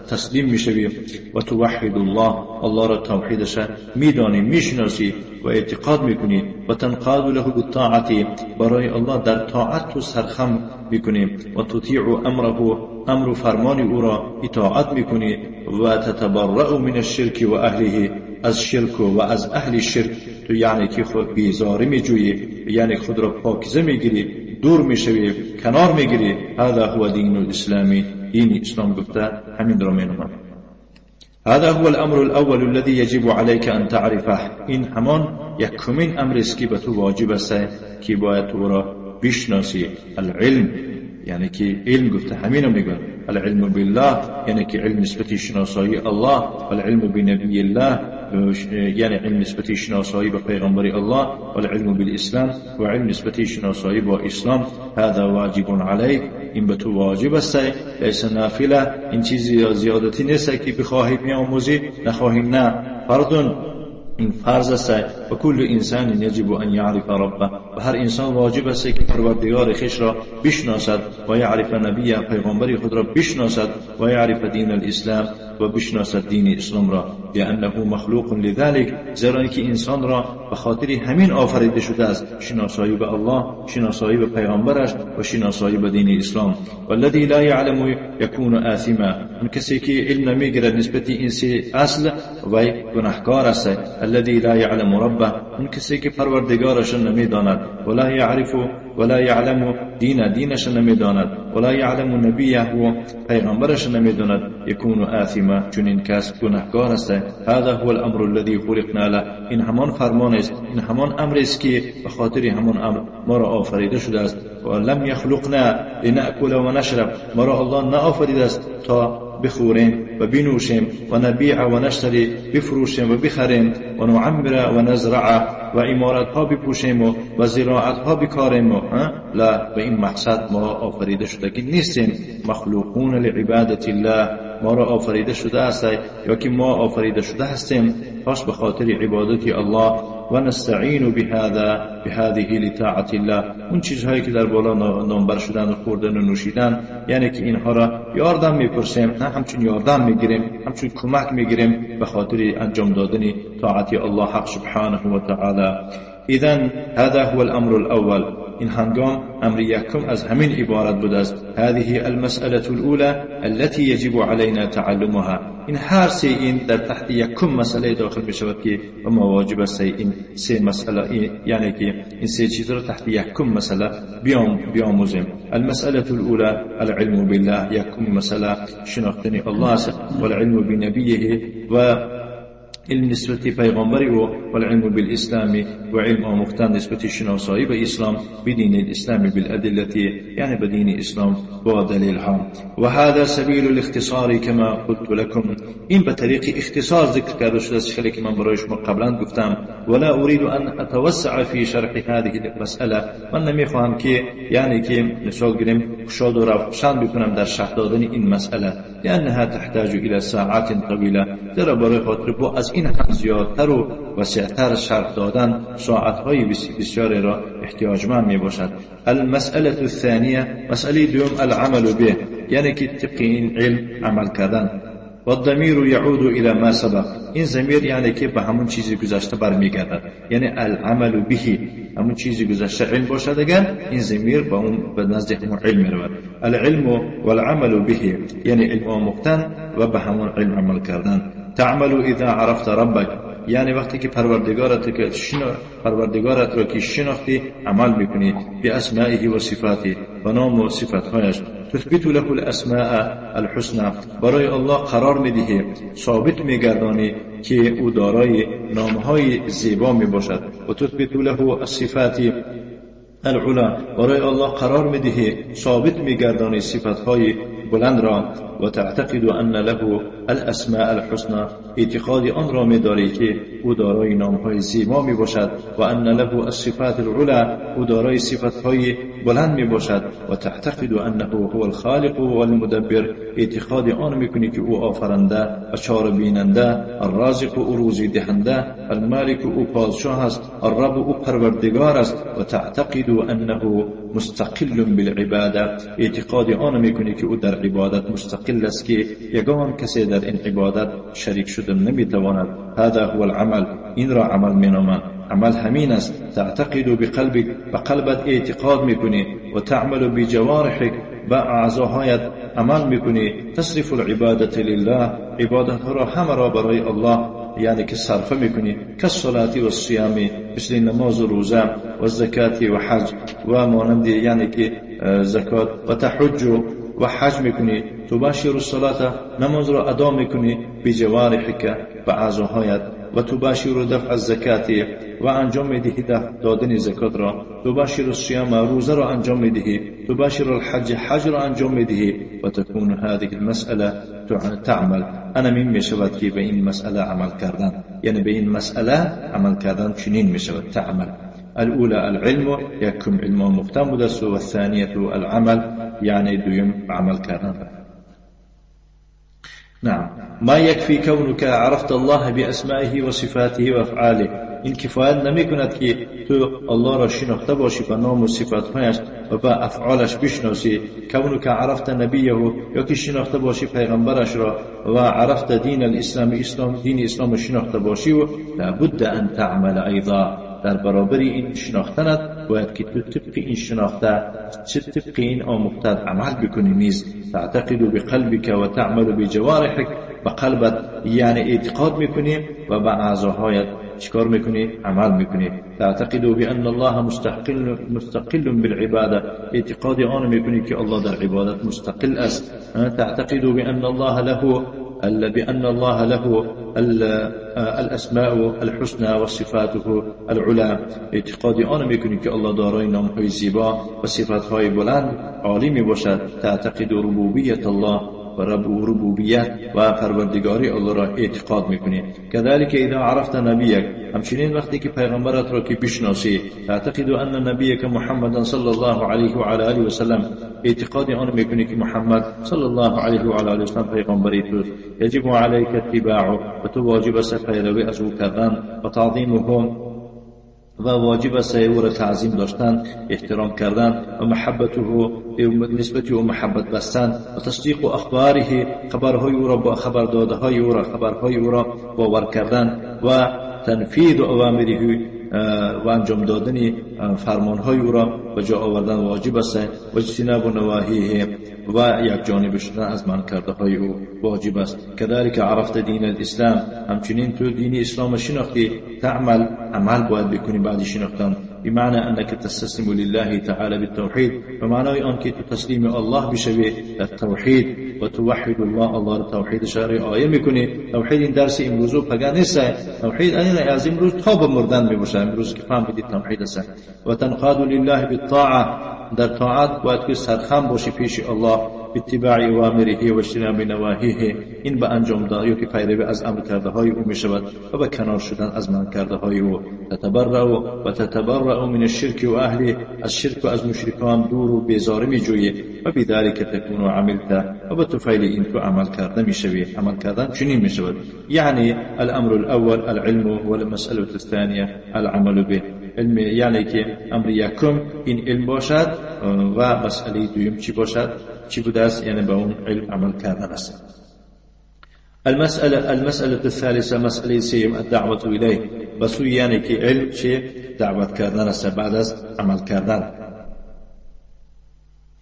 تسلیم میشوی. و توحد الله را توحیدش میدانی، میشناسی و اعتقاد میکنی. و تنقاد له بالطاعت، برای الله در طاعت تو سرخم میکنی. و تطیع امره، امر فرمان او را اطاعت میکنی. و تتبرأ من الشرك و اهله، از شرک و از اهل شرک تو یعنی که خود بیزاری میجویی، یعنی خود را پاکیزه میگیری، دور میشوی، کنار میگیری. هذا هو دین الاسلامی، دین اسلام گفته همین را مینامد. هذا هو الامر الاول الذي يجب عليك ان تعرفه، این همان یکمین امر است که به تو واجب است که باید تو را بشناسی. العلم، یعنی که علم گفته همین میگن. العلم بالله، یعنی که علم نسبتی شناسایی الله. والعلم بنبی الله، یعنی علم نسبتی شناسایی به پیغمبر الله. والعلم بالاسلام، و علم نسبتی شناسایی با اسلام. هذا واجب علیک، این به تو واجب است، لیس نافله، این چیزی زیادتی نیست که بخواهی بیاموزی، نخواهی، نه، فرض، این فرض است. و کل انسان یجب ان یعرف ربه، و هر انسان واجب است که پروردگار خویش را بشناسد. و یعرف نبی، پیغمبر خود را بشناسد. و یعرف دین الاسلام، و بشناسد دین اسلام را. لانه مخلوق لذلك، زیرا که انسان را به خاطر همین آفریده شده است، شناسایی به الله، شناسایی به پیغمبرش و شناسایی به دین اسلام. والذی لا یعلم یکون آثما، اون کسی که علم نمیگیرد نسبت این سه اصل و گناهکار است. الذي لا يعلم ربه، اون کسی که پروردگارش نمیداند. ولا يعرف ولا يعلم دینش نمیداند. ولا يعلم نبیه، و پیغمبرش نمیداند. یکون آثما، چنین کس گناهکار است. هذا هو الامر الذي خلقنا له، این همان فرمان است، این همان امر است که به خاطر همان امر ما را آفریده شده است. و لم يخلقنا لنأكل و نشرب، ما را الله نه آفریده است تا بخوریم و بنوشیم و نبیع و نشتری، بفروشیم و بخریم و نعمر و نزرع، و امارت ها بپوشیم و زراعت ها بکاریم. لا، به این مقصد ما را آفریده شده که نیستیم مخلوقون لعبادت الله، ما را آفریده شده است یا که ما آفریده شده هستیم پس به خاطر عبادت الله. و نستعین بهذه لطاعت الله، اون چیزهایی که در بالا نامبر شدن و خوردن و نوشیدن، یعنی که اینها را یاردم میپرسیم، نه همچون یاردم میگیریم، همچون کمک میگیریم به خاطر انجام دادن طاعت الله حق سبحانه و تعالی. اذن هذا هو الامر الاول، این هنگام امر یکم از همین عبارت بوده است. هذه المسألة الاولى التي يجب علينا تعلمها، این هر سه این در تحت یکم مسئله داخل می شود که ما واجب است این سه مسئله، یعنی که این سه چیز را تحت یکم مسئله بیاموزیم. المسألة الاولى العلم بالله، یکم مسئله شناختن الله است. والعلم بنبیه، و علم نسبت پیغمبر او. والعلم بالاسلام، و علم آموختن نسبت شناسایی به اسلام. بدین الاسلام بالادله، یعنی بدین اسلام با دلیل ها. و هذا سبیل الاختصار كما قلت لكم، این به طریق اختصار ذکر کرده شده است، خیلی که من برای شما قبلا گفتم. ولا أريد أن أتوسع في شرح هذه المسألة. من نمیخواهم که یعنی که مثال گیریم شاد و روشن بکنم در شرح دادن این مسئله، لأنها تحتاج إلى ساعات طويلة، در برای خاطر با از این هم زیادتر و وسعتر شرح دادن ساعتهای بسیاری را احتیاجمند می باشد. المسألة الثانية، مسئله دوم العمل به، یعنی که طبق این علم عمل کردن. و الضمیر یعود الى ما سبق، این ضمیر یعنی که به همون چیزی گذشته برمیگردد، یعنی العمل به، همون چیزی گذشته علم باشد اگر این ضمیر به اون به نزد همون علم میرود. العلم والعمل به یعنی علم آموختن و به همون علم عمل کردن. تعمل اذا عرفت ربک، یعنی وقتی که پروردگارت را که شناختی عمل میکنی، به اسمائه و صفاته، و نام و صفتهایش. تثبت له الاسماء الحسنى، برای الله قرار میدهی، ثابت میگردانی که او دارای نامهای زیبا میباشد. و تثبت له الصفات العلا، برای الله قرار میدهی، ثابت میگردانی صفتهای بلند را. و تعتقد ان له الاسماء الحسنى، اعتقاد آن را می‌داری که او دارای نام‌های زیبا میباشد. و ان له الصفات العلا، او دارای صفت‌های بلند میباشد. و تعتقد انه هو الخالق والمدبر، اعتقاد آن میکنی که او آفرنده و چاره بیننده، الرازق او روزی دهنده، المالک او پادشاه است، الرب او پروردگار است. و تعتقد انه مستقل بالعباده، اعتقاد آن میکنی که او در عبادت مستقل است که یگان کسی در این عبادت شریک شدن نمیتواند. هذا هو العمل، این را عمل مینامند. عمل همین است. تعتقد بقلبك، بقلبت اعتقاد میکنی. و تعمل بجوارحك، با اعضاهایت عمل میکنی. تصرف العبادة لله، عبادت ها را همه را برای الله یعنی که صرفه میکنی. کالصلاة و الصیام، مثل نماز و روزه، و زکات و حج، و مانند یعنی که زکات، و تحج و حج میکنی. تباشر الصلاة، نماز را ادا میکنی. بجوارحك، با اعضاهایت. و تباشر دفع الزکات، و انجام میدهی دادن زکات را. تباشر الصیام، روزه را انجام میدهی. تباشر الحج، حج را انجام میدهی. و تكون هذه المسألة تعمل، انا من میشود که به این مسئله عمل کردن، یعنی به این مسئله عمل کردن چنین میشود تعمل. الاولى العلم، يكم علم مختم دست، و الثانية العمل، يعني دویم عمل کردن. نعم. ما يكفي كونك عرفت الله بأسمائه وصفاته وأفعاله، این کفایت نمی کند که تو الله را شناخته باشی به نام و صفاتهایش و به افعالش بشناسی. کونک عرفت نبیه، یا که شناخته باشی پیغمبرش را، و عرفت دین الاسلام، دین اسلام شناخته باشی. و لابد ان تعمل ایضا، در برابر این شناختنت باید که تو طبق این شناخته طبق این آموخته عمل بکنی نیز. تعتقد بقلبك و تعمل بجوارحك، به قلبت یعنی اعتقاد میکنی و به اعضاهایت چیکار میکنی؟ عمل میکنی. تعتقد بان الله مستقل بالعباده، اعتقاد آن میکنی که الله در عبادت مستقل است. تعتقد بان الله له الاسماء الحسنى وصفاته العلا، اعتقاد آن میکنی که الله دارای نامهای زیبا و صفاتهای بلند عالی میباشد. تعتقد ربوبیت الله، و ربوبیت و پروردگاری الله را اعتقاد میکنی. كذلك اذا عرفت نبیک، همچنین وقتی که پیغمبرت را که بشناسی. تعتقد ان نبیک محمد صلی الله علیه و آله و سلم، اعتقاد آن میکنی که محمد صلی الله علیه و آله و سلم پیغمبری توست. یجب علیک اتباعه، و تو واجب است پیروی از او کردن. و تعظیمه، و واجب است او را تعظیم داشتن، احترام کردن. و محبته، نسبت او محبت بستن. و تصدیق اخباره، خبرهای او را با خبردادهای او را، خبرهای او را باور کردن. و تنفیذ اوامره، و انجام دادن فرمانهای او را به جا آوردن واجب است. و اجتناب نواهیه، و یک جانب شدن از من کرده های او واجب است. كذلك عرفت دین الاسلام، همچنین تو دین اسلام شناختی. تعمل، عمل باید بکنی بعد شناختن. بمعنى انك تستسلم لله تعالى بالتوحید، و معنای آن که تو تسلیم الله بشوی در توحید. و توحید الله را توحید شرعی آیه میکنی. توحید این درس امروزو پگاه نیست، توحید این از امروز تا به مردن میباشه، امروز که فهم بدید توحید است. و تنقاد لله بالطاعه، در طاعت باید که سرخم باشی پیش الله. اتباع اوامره و اجتناب نواهیه، این به انجام دادن که پیروی از امر کرده های او می شود و به کنار شدن از من کرده های او. تتبرأ من الشرك و اهل، از شرک و از مشرکان دور و بیزار می جویی و بذلك تكون عملت، و به طفیل این تو عمل کرده می شوی. عمل کردن چنین می شود، یعنی الامر الاول العلم و المسأله الثانیه العمل به. علم یعنی که امر یکم این علم باشد و مسئله دوم چی باشد، چی بوده است، یعنی به اون علم عمل کردن است. المسألة الثالثة مسألة سيم الدعوة إليه، بس يعني که علم چه دعوت کردن است بعد از عمل کردن.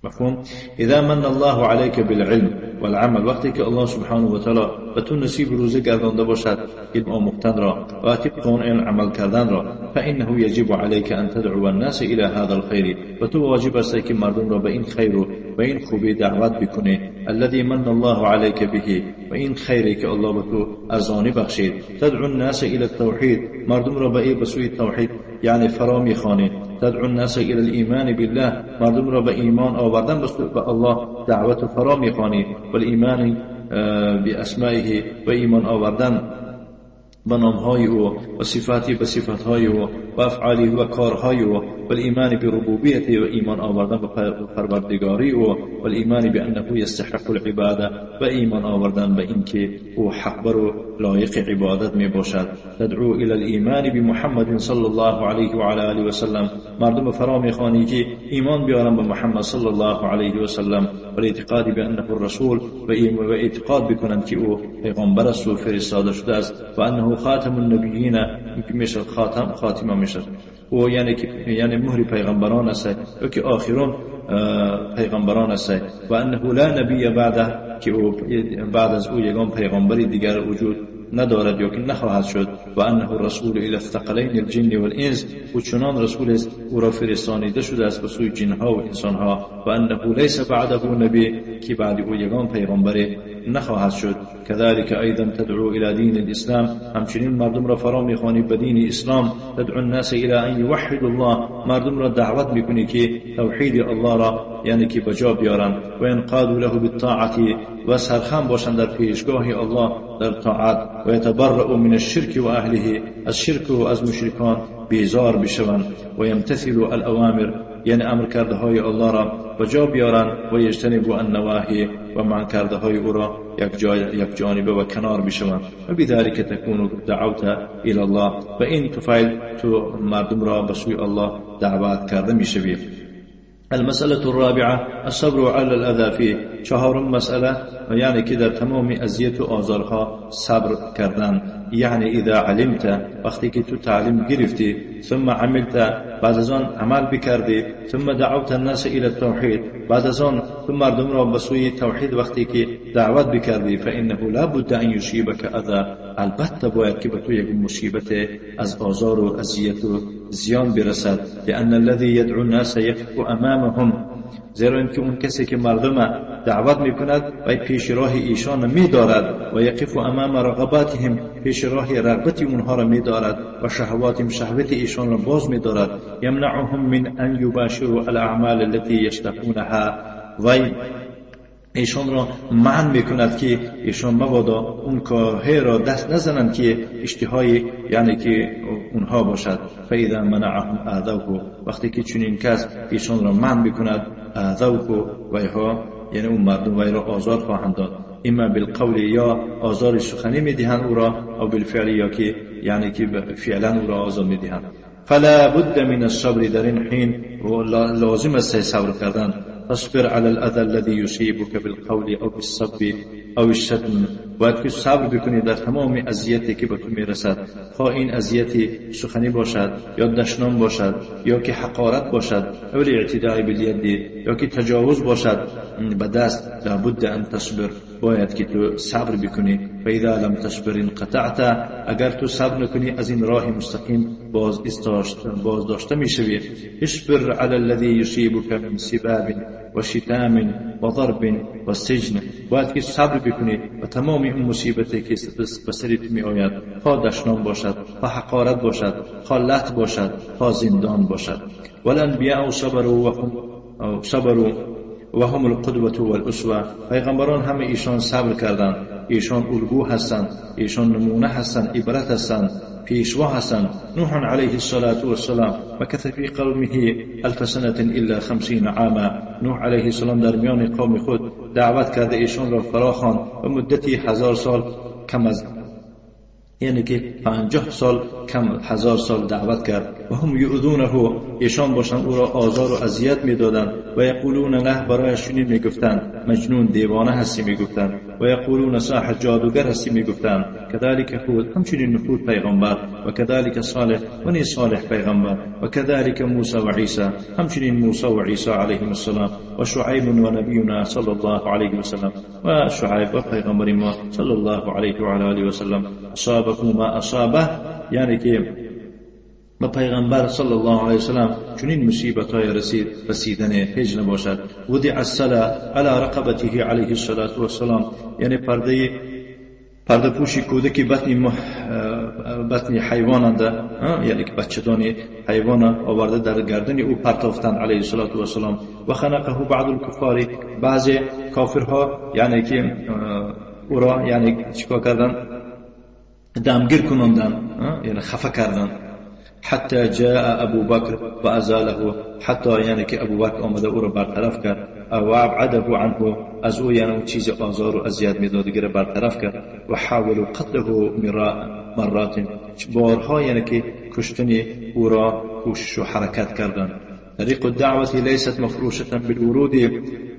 مفهوم؟ إذا من الله عليك بالعلم والعمل، وقتی که الله سبحانه و تعالی به تو نصیب روزه گردانده باشد علم آموختن را و طبق اون علم عمل کردن را، فإنه يجب عليك أن تدعو الناس إلى هذا الخير، و تو واجب است که مردم را به این خیر و به این خوبی دعوت بکنی. الذي من الله عليك به، و این خیری که الله به تو ارزانی بخشید. تدعو الناس إلى التوحید، مردم را به سوی توحید یعنی فرا میخوانی. تدعو الناس إلى الإيمان بالله، مردم را به ایمان آوردن به الله دعوت فرا میخوانی. والإيمان بأسمائه، و ایمان آوردن به نامهای او و صفاتی به صفاتهای او و افعاله و کارهای او. والإيمان بربوبیته، و ایمان آوردن به پروردگاری او. والإيمان بأنه يستحق العباده، و ایمان آوردن به اینکه او حق و لایق عبادت می باشد. تدعو إلى الإيمان بمحمد صلی الله علیه و آله و سلم، مردم فرا میخوانی که ایمان بیارن به محمد صلی الله علیه و سلم. والاعتقاد بأنه الرسول، و اعتقاد بکنند که او پیغمبر است و فرستاده شده است. و انه خاتم النبیین، که میشه خاتمه میشه، و یعنی مهر پیغمبران است و که آخرون پیغمبران است. و انه لا نبی بعده، که بعد از او یگان پیغمبری دیگر وجود ندارد یا که نخواهد شد. و انه رسول الى الثقلین الجن والانس، و چنان رسول است او را فرستانیده شده است به سوی جنها و انسانها. و انه لیس بعده نبی، که بعد او یگان پیغمبری نخواهد شد. كذلك ايضا تدعو الى دين الاسلام، همچنین مردم را فرا میخوانی به دین اسلام. تدعو الناس الى ان يوحدوا الله، مردم را دعوت میکنی که توحید الله را یعنی که بجا بیارند. و انقادوا له بالطاعه، و سرخم باشند در پیشگاه الله در طاعت. و يتبرأوا من الشرك و اهله، از شرک و از مشرکان بیزار بشوند. و يمتثلوا الاوامر، یعنی امر کرده های الله را بجا بیارند. و یجتنبوا النواهی، و منع کرده های او را یک جانبه و کنار بشوند. و بذلك تكون دعوت الى الله، و این تفعیل تو مردم را به سوی الله دعوت کرده میشوی. المسألة الرابعة الصبر على الأذى فيه، چهارم مسئله یعنی که در تمام اذیت و آزارها صبر کردن. یعنی اذا علمت، وقتی که تو تعلیم گرفتی، ثم عملت، بعد از آن عمل بکردی، ثم دعوت الناس الى التوحید، بعد از آن تو مردم را به سوی توحید وقتی که دعوت بکردی، فانه لا بد ان يصيبك اذى، البته باید که به تو یک مصیبت از آزار و اذیت و زیان برسد. لان الذي يدعو الناس يقف امامهم، زیرا اینکه اون کسی که مردم دعوت میکند و پیش راه ایشان میدارد، و یقف امام رغباتهم، پیش راه رغبت اونها را میدارد، و شهواتهم، شهوت ایشان را باز میدارد. یمنعهم من ان یباشروا الاعمال التي یشتهونها، و ایشان را منع میکند که ایشان مبادا اون کارهای را دست نزنند که اشتهای یعنی که اونها باشد. فاذا منعهم اذوه، وقتی که چنین کس ایشان را منع میکند، اذوه ویها یعنی اون مردم وی را آزار خواهند داد. اما بالقول، یا آزار سخنی میدهند او را، او بالفعل، یا که یعنی که فعلا او را آزار میدهند. فلا بد من الصبر، در این حین لازم است صبر کردن. تصبر على الأذى الذي يصيبك بالقول أو بالسب أو الشتم، باید که صبر بکنی در تمام اذیتی که به تو میرسد، خواه این اذیتی سخنی باشد یا دشنام باشد یا که حقارت باشد، او الاعتداء بالید، یا که تجاوز باشد به دست. لابد ان تصبر، باید که تو صبر بکنی. فاذا لم تصبر انقطعت، اگر تو صبر نکنی از این راه مستقیم باز داشته میشوی. اصبر على الذي يصيبك من سباب و شتام و ضرب و سجن، باید که صبر بکنی و تمام این مصیبتی که به سرت می آید، خواه دشنام باشد، خواه حقارت باشد، خواه لط باشد، خواه زندان باشد. والانبیاء صبروا و هم القدوة والاسوه. پیغمبران همه ایشان صبر کردند، ایشان الگو هستند، ایشان نمونه هستند، عبرت هستند، پیشوا هستند. نوح علیه السلام مکث فی قومه 1000 سنة الا 50 عاما. نوح علیه السلام در میان قوم خود دعوت کرده، ایشان را فراخواند و مدتی 1000 سال کم از یعنی که 50 سال کم 1000 سال دعوت کرد. و هم یؤذونه، ایشان باشند او را آزار و اذیت میدادند. و یقولون له، برایش چنین میگفتند مجنون، دیوانه هستی میگفتند. و یقولون ساحر، جادوگر هستی میگفتند. کذالک هود، همچنین هود پیغمبر. و کذالک صالح، بنی صالح پیغمبر. و کذالک موسی و عیسی، همچنین موسی و عیسی علیهم السلام. و شعیب و نبینا صلی الله علیه و سلم، و شعیب و پیغمبر ما صلی الله علیه و آله و سلم. اصابه ما اصابه، یعنی که به پیغمبر صلی الله علیه و سلم چنین مصیبت‌های رسیدن هیچ نباشد. وضع السلا علی رقبته علیه السلام، یعنی پرده پوشی کودکی بطن حیوانند، یعنی که بچه‌دانی حیوان آورده در گردن او پرتافتند علیه السلام. و خنقه بعض الکفار، بعض کافرها یعنی که او را یعنی چیکار کردن، دمگیر کنندن، یعنی خفه کردن. حتی جاء ابو بکر و ازاله، حتی یعنی که ابو بکر آمده او را برطرف کرد. و ابعده عنه، از او یعنی چیز آزار و اذیت میداد دیگر برطرف کرد. و حاولوا قتله مرات، بارها یعنی که کشتن او را کوشش و حرکت کردند. طریق الدعوة لیست مفروشة بالورود،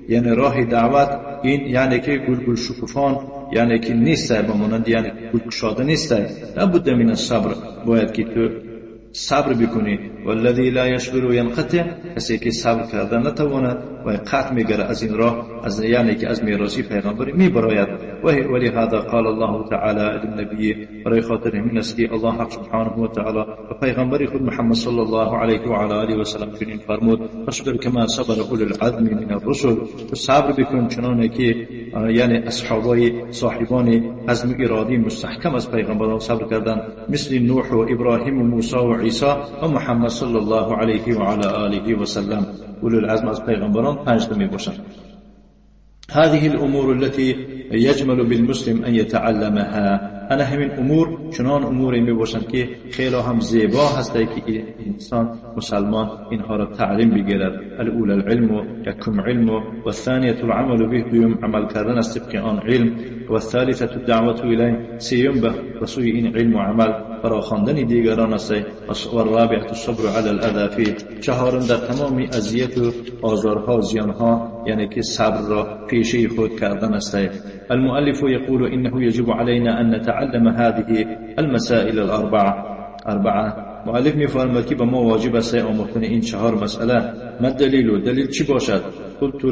یعنی راه دعوت این یعنی که گل شکوفان یعنی که نیست، بمانند یعنی گل گشاده نیست. لابد من الصبر، باید که تو صبر بکنی. والذی لا یصبر ینقطع، کسی که صبر کرده نتواند و قطع میگیره از این راه، از یعنی که از میراثی پیغمبری میبراید. ولهذا قال الله تعالی للنبی، برای خاطر همین است که الله حق سبحانه و تعالی و پیغمبری خود محمد صلی الله علیه و آله و سلم چنین فرمود: فاصبر کما صبر اول العزم من الرسل، صبر بکن چنانه که یعنی صاحبان عزم ارادی مستحکم از پیغمبران صبر کردند، مثل نوح و ابراهیم و موسی و عیسی و محمد صلی الله علیه و آله و سلم. اولو العزم از پیغمبران 5 می باشند. هذه الامور التي يجمل بالمسلم ان يتعلمها، انا همین امور چنان اموری می باشند که خیلی هم زیبا هسته که انسان مسلمان اینها را تعلیم بگیرد. الاول العلم، یکم علم، و الثانیه العمل به، دوم عمل کردن است طبق آن علم، و الثالثه الدعوه الیه، سیوم به رسوی این علم و عمل فراخواندن دیگران است. و الرابعه الصبر علی الاذى فيه، چهارم در تمام اذیت و آزارها زیانها یعنی که صبر را پیشه خود کردن است. المؤلف يقول انه يجب علينا ان نتعلم هذه المسائل الاربعه. مؤلف میفرماید که به ما واجب است آموختن این 4 مسئله. ما دلیل چی باشد؟ قلت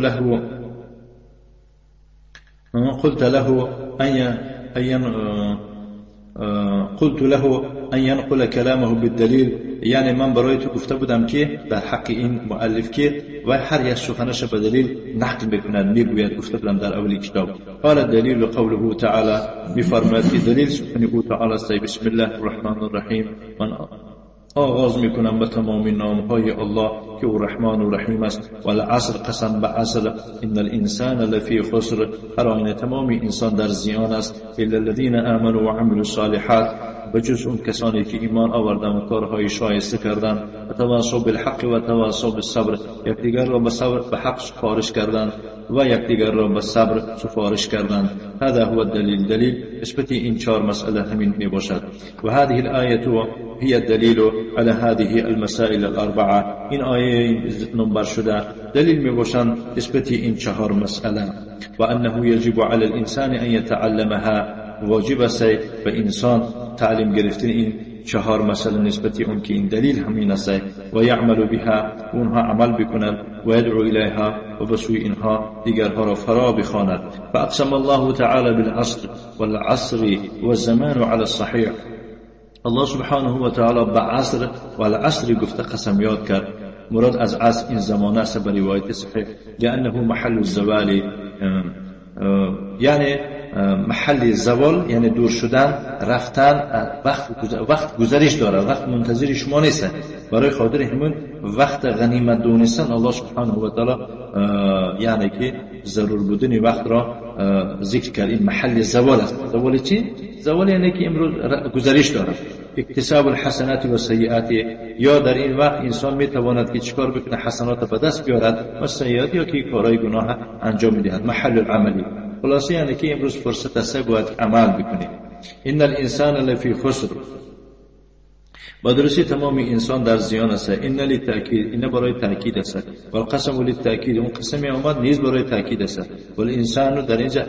له ان ينقل كلامه بالدليل، یعنی من برای تو گفته بودم که در حق این مؤلف که و هر یک سخنش به دلیل نقل بکند، میگوید گفته بودم در اولی کتاب. قال الدلیل قوله تعالی، میفرماید که دلیل سخن او تعالی است: بسم الله الرحمن الرحیم، من آغاز میکنم به تمام نامهای الله که او رحمان و رحیم است. والعصر، قسم به عصر، ان الانسان لفی خسر، هر آینه تمام انسان در زیان است. الا الذين آمنوا وعملوا الصالحات، بجز اون کسانی که ایمان آوردند و کارهای شایسته کردند. و تواصوا بالحق و تواصوا بالصبر، یکدیگر را به صبر به حق سفارش کردند و یکدیگر را به صبر سفارش کردند. هذا هو الدلیل، دلیل نسبت این 4 مسئله همین می باشد. و هذه الآیه هي الدلیل على هذه المسائل الاربعه، این آیه نمبر شده دلیل می باشند نسبت این 4 مسئله. و انه یجب على الانسان ان يتعلمها، واجب است به انسان تعلیم گرفتن این 4 مسئله نسبت اون که این دلیل همین است. و یعمل بها، اونها عمل بکند. و یدعو الیها، و بسوی اینها دیگرها را فرا بخواند. فاقسم الله تعالی بالعصر والعصر والزمان على الصحيح، الله سبحانه و تعالی به عصر و العصر گفته قسم یاد کرد. مراد از عصر این زمانه است به روایت صحیح، لانه محل الزوال، یعنی محل زوال یعنی دور شدن، رفتن، وقت گذریش داره، وقت منتظر شما نیست. برای خاطر همون وقت غنیمت دونستن الله سبحانه و تعالی یعنی که ضرور بودن وقت را ذکر کرد. این محل زوال است. زوال چی؟ زوال یعنی که امروز گذریش داره. اکتساب الحسنات و سیئات، یا در این وقت انسان میتواند که چیکار بکنه؟ حسنات به دست بیارد و سیئات یا که کارهای گناه انجام میدهد. محل العملی خلاصه یعنی که امروز فرصت است باید عمل بکنیم. ان الانسان لفی خسر، با درستی تمام انسان در زیان است. ان للتاکید، این برای تاکید است. والقسم للتاکید، اون قسمی آمد نیز برای تاکید است. والانسان در اینجا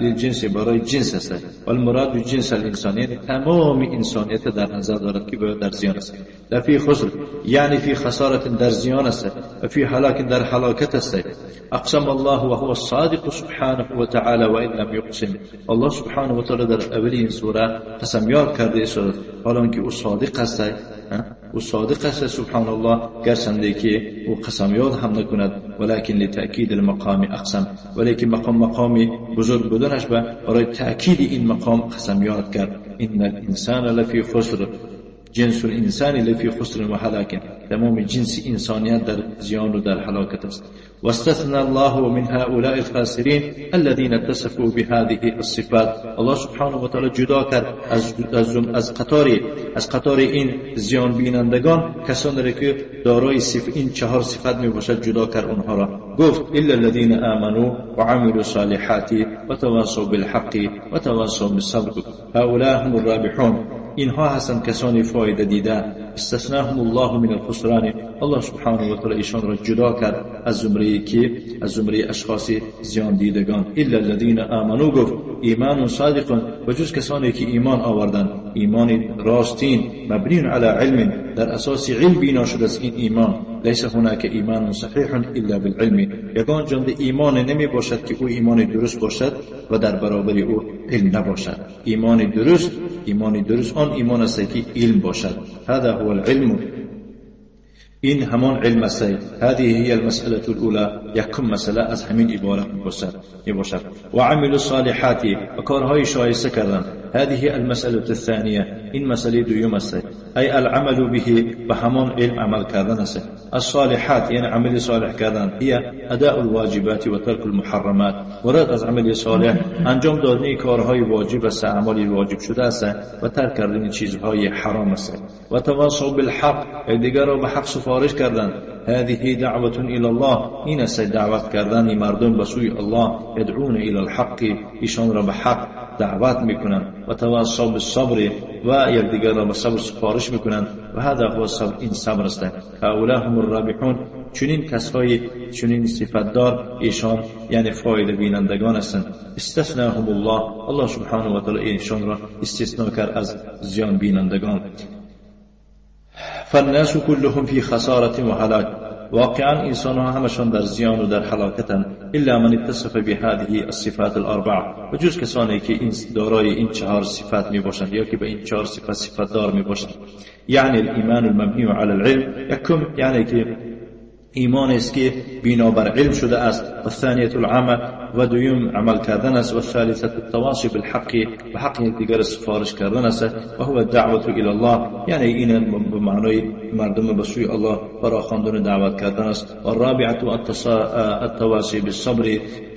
للجنس، برای جنس است. والمراد جنس الانسان، یعنی تمام انسانیت در نظر دارد که باید در زیان است. لفی خسر یعنی فی خسارت، در زیان است. و فی هلاک، در هلاکت است. اقسم الله و هو الصادق سبحانه و تعالی و ان لم یقسم، الله سبحانه و تعالی در اول این سوره قسم یاد کرده است حالا که او صادق است. او صادق است سبحان الله، گرچه که او قسم یاد هم نکند، ولکن لتأکید المقام اقسم، ولیکن مقام بزرگ بودنش برای تأکید این مقام قسم یاد کرد. ان الانسان لفی خسر، جنس الانسان لفی خسر و هلاک، تمام جنس انسانیت در زیان و در هلاکت است. واستثنى الله من هؤلاء الخاسرين الذين اتصفوا بهذه الصفات، الله سبحانه و تعالی جدا کرد از قطار این زیان بینندگان کسانی را که دارای این 4 صفت می باشد، جدا کرد اونها را. گفت الا الذين آمنوا وعملوا الصالحات وتواصوا بالحق وتواصوا بالصبر هؤلاء هم الرابحون، اینها هستند کسانی فایده دیده. استثناهم الله من الخسران، الله سبحانه و تعالی ایشان را جدا کرد از زمره اشخاص زیان دیدگان. الا الذين آمنوا، گفت ایمان صادق، و جز کسانی که ایمان آوردند، ایمان راستین مبنی علی علم، در اساس علم بنا شده است این ایمان. لیس هناک ایمان صحیح الا بالعلم، یگان جند ایمان نمی باشد که او ایمان درست باشد و در برابر او علم نباشد. ایمان درست آن ایمان است که علم باشد. هذا هو العلم، این همان علم است. هذه هي المسألة الأولى، یکم مسئله از همین عبارت میباشد. و عمل الصالحات، و کارهای شایسته کردن. هذه المسألة الثانية، این مسئله دوم است. ای العمل به همان علم عمل کردن است. الصالحات یعنی عمل صالح کردن، هي اداء الواجبات و ترک المحرمات، مراد از عمل صالح انجام دادن کارهای واجب است، اعمال واجب شده است و ترک کردن چیزهای حرام است. و تواصوا بالحق، دیگر را به حق سفارش کردن. هذه دعوة الى الله، این است دعوت کردن مردم به سوی الله. يدعون الى الحق، ایشان را به حق دعوت میکنند. و تواصوا بالصبر، و یکدیگر را به صبر سفارش میکنند. و هذا هو الصبر، این صبر است. هؤلاء هم الرابحون، چنین کسایی چنین صفتدار ایشان یعنی فایده بینندگان هستند. استثناهم الله سبحانه و تعالی ایشان را استثناء کرد از زیان بینندگان. فالناس كلهم في خسارة وهلاك، واقعا انسان ها همشان در زیان و در هلاکتند. الا من اتصف بهذه الصفات الاربع، و جز کسانی که این دارای این 4 صفات می باشند یا که به این 4 صفت دار می باشند. یعنی الایمان المبنی علی العلم، یکم یعنی که ایمان است که بنا بر علم شده است. و ثانیه العمل، و دویم عمل کردن است. و ثالثه التواصی بالحق، و حق یکدیگر سفارش کردن است. و هو الدعوه الی الله، یعنی این به معنای مردم به سوی الله فراخواندن دعوت کردن است. و الرابعه التواصی بالصبر،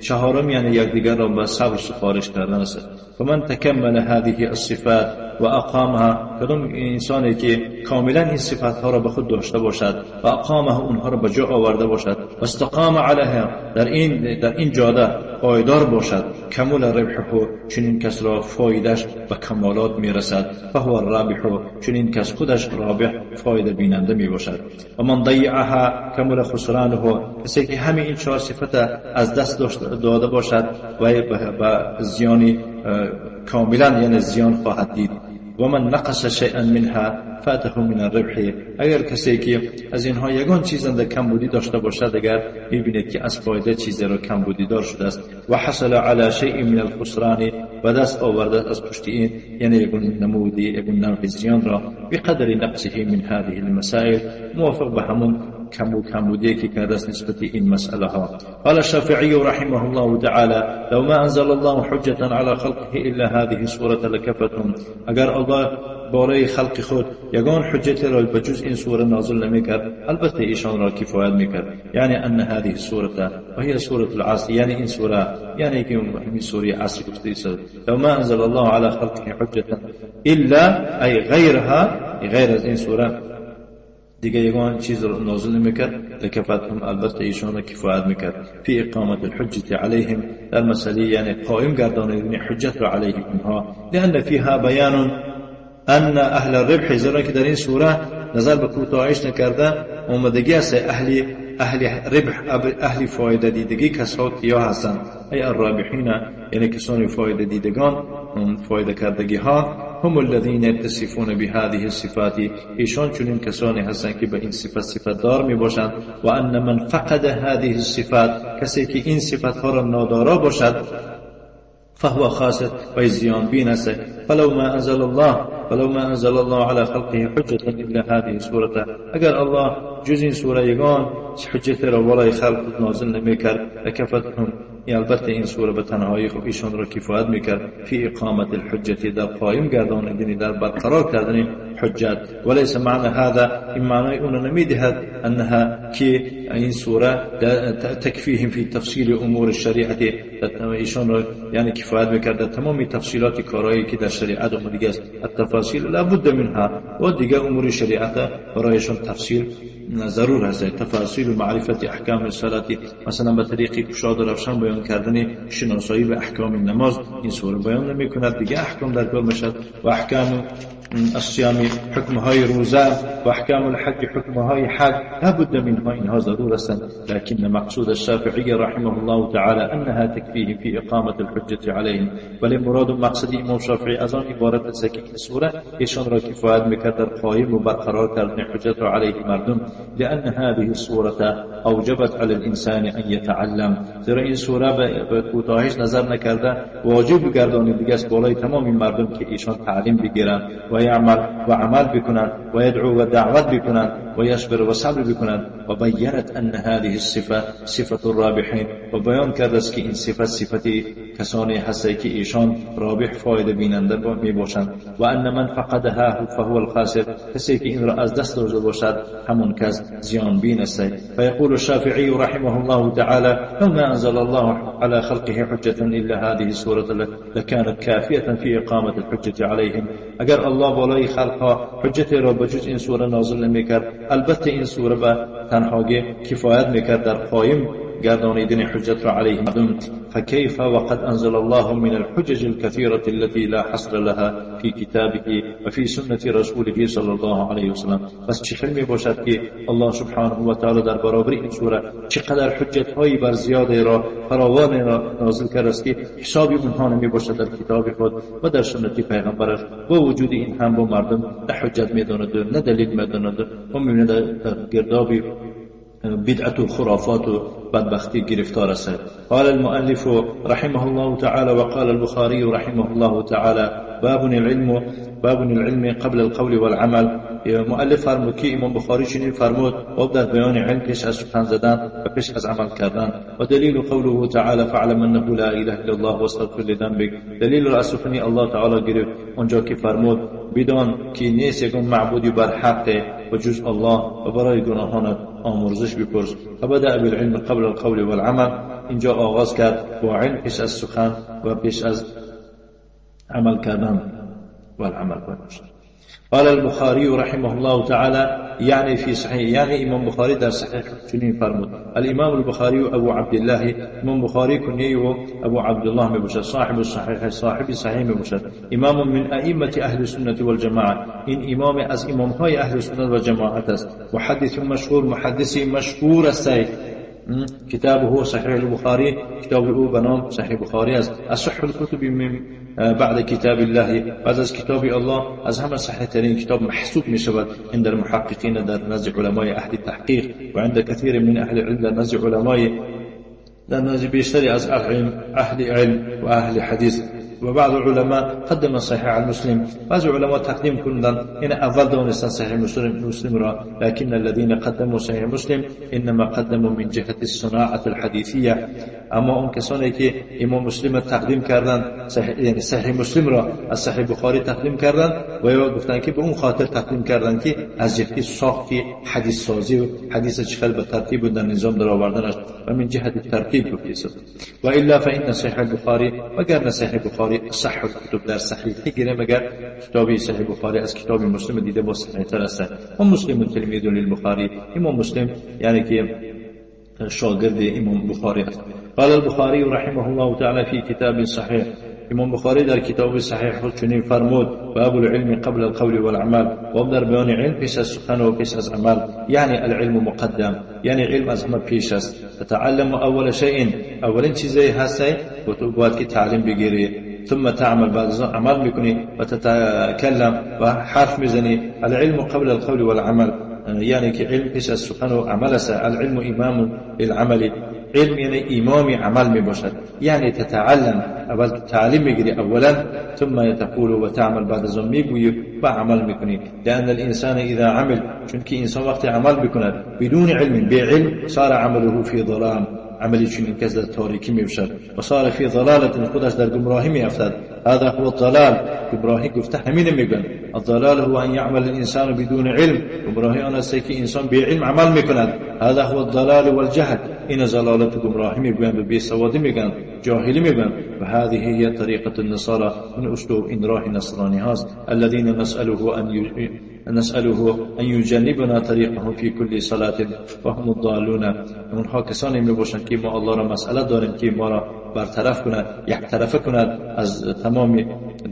چهارم یعنی یکدیگر را به صبر سفارش کردن است. فمن تکمل هذه الصفات و اقامها، کدام انسانی که کاملا این صفات ها را به خود داشته باشد و اقامها، اونها را به جا آورده باشد، و استقام علیها، در این جاده پایدار باشد، کمال ربحه، چنین کس را فایدهش به کمالات میرسد. فهو الرابح، چنین کس خودش رابح فایده بیننده می باشد. و من ضیعها کمال خسرانه، کسی که همین این 4 صفت از دست داده باشد و به زیانی کاملا یعنی زیان خواهد دید. و من نقص شیئا منها فاته من الربح، اگر کسی که از اینها یگان چیز اندر کمبودی داشته باشد، اگر میبیند که از فایده چیزی را کمبودی دار شده است. و حصل علی شیء من الخسران، و دست آورده از پشت این یعنی یگان نمودی یگان نوع زیان را بقدر نقصه من هذه المسائل، موافق به همون کمبودی که کرده است نسبت این مسئله ها. قال الشافعي رحمه الله تعالى لو ما انزل الله حجة على خلقه الا هذه السورة لكفتهم. اگر الله برای خلق خود یگان حجت را بجز این سوره نازل نمیکرد البته ایشان را کفایت میکرد. یعنی ان هذه السوره وهي سوره العصر، یعنی این سوره یعنی که همین سوره عصر گفته است. لو ما انزل الله على خلقه حجة الا ای غیرها، غیر از این سوره دیگه یگان چیز را نازل نمیکرد لکفتهم، البته ایشان را کفایت میکرد. فی اقامت الحجة علیهم، در مسئله یعنی قائم گردانیدن حجت را علیه اینها. لان فیها بیان ان اهل الربح، زیرا که در این سوره نظر به کوتاهیش نکرده اومدگی است اهل ربح، اهل فایده دیدگی کسا کیا هستند؟ ای الرابحین، یعنی کسان فایده دیدگان، فایده کردگی ها. هم الذين يتصفون بهذه الصفات، ایشان چنین کسانی هستند که به این صفت دار می باشند. و ان من فقد هذه الصفات، کسی که این صفت ها را نادارا باشد، فهو خاسر و زیان بین است. فلو ما انزل الله على خلقه حجة الا هذه السوره، اگر الله جز این سوره یگان حجت را برای خلق نازل نمیکرد لکفتهم، البته این سوره به تنهایی خود ایشان را کفایت میکرد. فی اقامت الحجة، در قائم گردانیدن، در برقرار کردن حجت. وليس معنى هذا، این معنی اون نمیدهد انها که این سوره تکفیهم فی تفصیل امور الشریعه، ایشان را یعنی کفایت میکرد تمام تفصیلات کارهایی که در شریعت اومده است. التفاصیل لابد منها، و دیگه امور شریعت برایشان تفصیل ضرور هست. تفاصیل و معرفت احکام الصلاه، مثلا به طریق گشاد و روشن بیان کردن شناسایی به احکام نماز این سوره بیان نمیکند. دیگه احکام در کار میشد و احکام الصيام، حکمهای روزه و احکام الحج، حکمهای حج لابد منها، اینها ضرور هستند. لكن مقصود الشافعي رحمه الله تعالى انها تكفيه في اقامه الحجه عليهم، ولی مراد و مقصد امام شافعی از آن عبارت است که این سوره ایشان را کفایت میکرد در قائم و برقرار کردن حجت را علیه مردم. لان هذه السوره اوجبت على الانسان ان يتعلم، زیرا این سوره به کوتاهیش نظر نکرده واجب گردانید دیگه است بالای تمام این مردم که ایشان تعلیم بگیرند و یعمل و عمل بکنند و یدعو و دعوت بکنند و یصبر و صبر بکنند. و بیانت ان هذه الصفه صفه الرابحین، و بیان کرده است که این صفت کسانی هست که ایشان رابح فایده بیننده می باشند. و ان من فقدها فهو الخاسر، کسی که این را از دست داده باشد همون کس زیان بین است. فیقول الشافعي رحمه الله تعالى لو ما انزل الله على خلقه حجة الا هذه السوره لكانت كافيه في اقامه الحجه عليهم. اگر الله بالای خلقها حجت را به جز این سوره نازل نمیکرد البته این سوره به تنهایی کفایت میکرد در قائم گردانیدن حجت را علیه مردم. فكيف وقد انزل الله من الحجج الكثيرة التي لا حصر لها في كتابه وفي سنة رسوله صلى الله عليه وسلم. بس چه خیلی می باشد که الله سبحانه و تعالی در برابر این سوره چقدر حجت هایی بر زیاده را فراوان را نازل کرده است که حسابی اونها نمی باشد در کتاب خود و در سنت پیغمبرش. با وجود این هم با مردم نه حجت می داند نه دلیل می داند و می بیند در گرداب بدعت و خرافات و بدبختی گرفتار است. قال المؤلف رحمه الله تعالى وقال البخاري رحمه الله تعالى باب العلم قبل القول والعمل. مؤلف فرمود که امام بخاری چنین فرمود باب در بیان علم پیش از سخن زدن و پیش از عمل کردن. و دلیل قوله تعالى فاعلم انه لا اله الا الله واستغفر لذنبك، دلیل را از سخن الله تعالی گرفت اونجا که فرمود بدان که نیست یگان معبودی بر حق و جز الله و برای گناهانت آمرزش بپرس. و بدأ بالعلم قبل القول والعمل، اینجا آغاز کرد با علم پیش از سخن و پیش از عمل کردن و العمل باشد. قال البخاري رحمه الله تعالى يعني في صحيح، يعني امام بخاري در صحيح چنین فرمود. الامام البخاري ابو عبد الله، امام بخاري کنیه ابو عبد الله میباشد، صاحب الصحيح، صاحب صحیح میباشد. امام من ائمه اهل السنه والجماعه، این امام از امامهای اهل السنه و جماعت است. محدث مشهور، محدثی مشهور است. كتابه صحيح البخاري، كتاب او بنام صحيح بخاري است. اصح الكتب من بعد كتاب الله، بعد از کتاب الله از همه صحیح ترین کتاب محسوب می شود عند المحققین در نزد علمای اهل تحقیق و عند كثير من اهل العلم در نزد علمای در نزد بیشتری از اهل علم و اهل حدیث. و بعض العلماء قدم صحيح المسلم. بعض العلماء تقدیم کردن این اول دانستن صحیح مسلم را، لكن الذين قدموا صحيح مسلم انما قدموا من جهة الصناعة الحديثية. اما اون کسانی که امام مسلم تقدیم کردن یعنی صحیح مسلم را از صحیح بخاری تقدیم کردن و یا گفتن که به اون خاطر تقدیم کردن که از جهت ساخت حدیث سازی و حدیث چقدر به ترتیب و در نظام در آوردنش و من جهت ترتیب گفتیست. و الا فإن صحیح البخاری مگر صحیح بخاری صح الكتب در صحیح گیره مگر کتاب صحیح بخاری از کتاب مسلم دیده با صحیح تر است. و مسلم تلمید للبخاری، امام مسلم یعنی که شاگرد امام بخاری است. قال البخاري رحمه الله تعالى في كتاب صحيح، امام بخاری در کتاب صحیح خود چنین فرمود: باب العلم قبل القول والعمل، باب در بیان علم پیش از سخن و پیش از عمل، یعنی العلم مقدم، یعنی علم از همه پیش است. تتعلم اول شیء، اولین چیزی هستی و تو باید که تعلیم بگیری، ثم تعمل، بعد از عمل میکنی و تتکلم و حرف میزنی. العلم قبل القول والعمل، یعنی که علم پیش از سخن و عمل است. العلم امام للعمل، علم یعنی امام عمل می باشد، یعنی تتعلم، اول تعلیم میگیری اولا، ثم تقول و تعمل، بعد از آن میگویی و عمل میکنی. لأن الانسان اذا عمل، چون که انسان وقتی عمل بکند بدون علم، به علم، صار عمله فی ظلام، عملی چنین کس در تاریکی میباشد و صار فی ضلالت، خودش در گمراهی میافتد. هذا هو الضلال، گمراهی گفته همین میگن. الضلال هو ان يعمل الانسان بدون علم، گمراهی آن است که انسان به علم عمل میکند. هذا هو الضلال والجهل، این ضلالت و گمراهی میگن و بیسوادی میگن، جاهلی میگن. و هذه هي طریقه النصارى، من اسلوب این راه نصرانی هاست. الذين نسأله أن يجنبنا طريقه في كل صلاة وهم الضالون، اونها کسانی میباشند که ما الله را مسئله داریم که ما را برطرف کند، یک طرفه کند از تمام،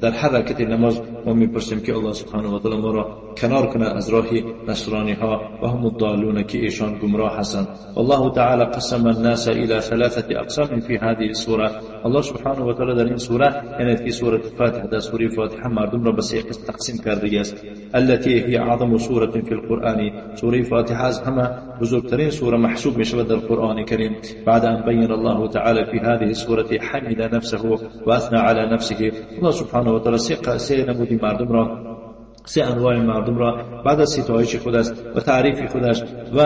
در هر رکعت نماز ما میپرسیم که الله سبحانه و تعالی ما را کنار کند از راه نصرانی ها و هم الضالون، که ایشان گمراه هستند. الله تعالی قسم الناس الى ثلاثه اقسام في هذه السوره، الله سبحانه و تعالی در این سوره، یعنی که سوره فاتحه، در سوره فاتحه مردم را به سه قسم تقسیم کرده است. التي هي اعظم سوره في القرآن، سوره فاتحه از همه بزرگترین سوره محسوب می شود در قرآن کریم. بعد ان بین الله تعالی في هذه السوره حمد نفسه و اثنى على نفسه، الله سبحانه و تعالی سه نمودی مردم را، سه انواع مردم را بعد از ستایش خودش و تعریف خودش و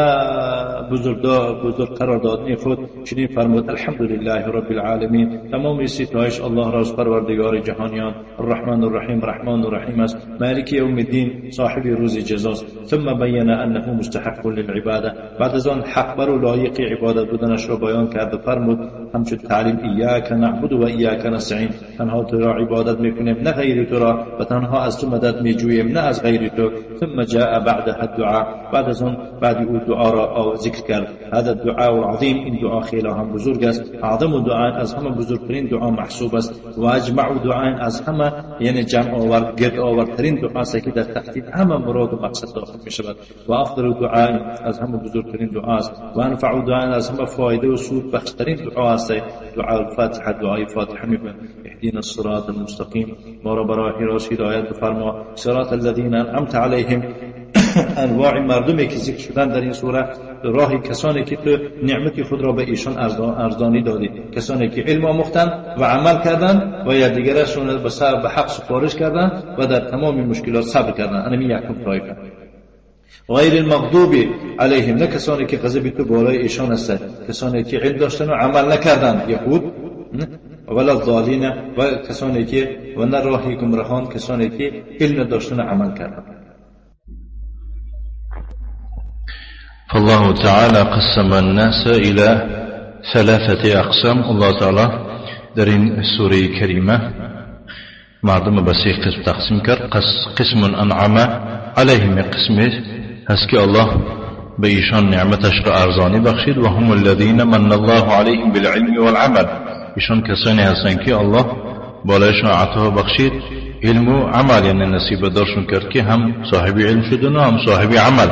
بزرگ قرار دادن خود چنین فرمود: الحمدلله رب العالمین، تمام ستایش الله را از پروردگار جهانیان. الرحمن الرحیم، رحمان الرحیم است. مالک یوم الدین، صاحب روز جزاست. ثم بین انه مستحق للعباده، بعد از آن حق بر و لایق عبادت بودنش را بیان کرد و فرمود همچون تعلیم: ایاک نعبد و ایاک نستعین، تنها تو را عبادت میکنیم نه غیر تو را، و تنها از تو مدد میجوییم نه از غیر تو. ثم جاء بعدها الدعاء، بعد از آن بعد او دعا را ذکر کرد. هذا الدعاء العظیم، این دعا خیلی هم بزرگ است. اعظم دعا، از همه بزرگترین دعا محسوب است. و اجمع دعا، از همه یعنی جمع آور گرد آورترین دعا است که در تحقیق همه مراد و مقصد داخل می شود. و افضل دعا، از همه بزرگترین دعا است. و انفع دعا، از همه فایده و سود بخشترین دعا است. دعا الفاتحه، دعای فاتحه میگن: اهدینا الصراط المستقیم، ما را برای راست هدایت بفرما. صراط الذین انعمت علیهم، انواع مردمی که ذکر شدن در این سوره، راهی کسانی که تو نعمت خود را به ایشان ارزانی دادی، کسانی که علم آموختند و عمل کردند و یکدیگرشون به حق سفارش کردند و در تمام مشکلات صبر کردند. همین یکم طایفه. غیر المغضوب علیهم، نه کسانی که غضب تو بالای ایشان است، کسانی که علم داشتن و عمل نکردند، یهود، ولا الضالین، و کسانی که و نه راهی گمراهان، کسانی که علم داشتن و عمل کردند. فالله تعالى قسم الناس إلى ثلاثة أقسام. الله تعالى در این سوره کریمه مردم به سه قسم تقسیم کرد. قسم انعم علیهم، قسمی هست که الله به ایشان نعمتش را ارزانی بخشید. و هم الذین من الله علیهم بالعلم والعمل، ایشان کسانی هستند که الله بالایشان عطا بخشید علم و عمل، یعنی نصیب دارشون کرد که هم صاحب علم شدن و هم صاحب عمل.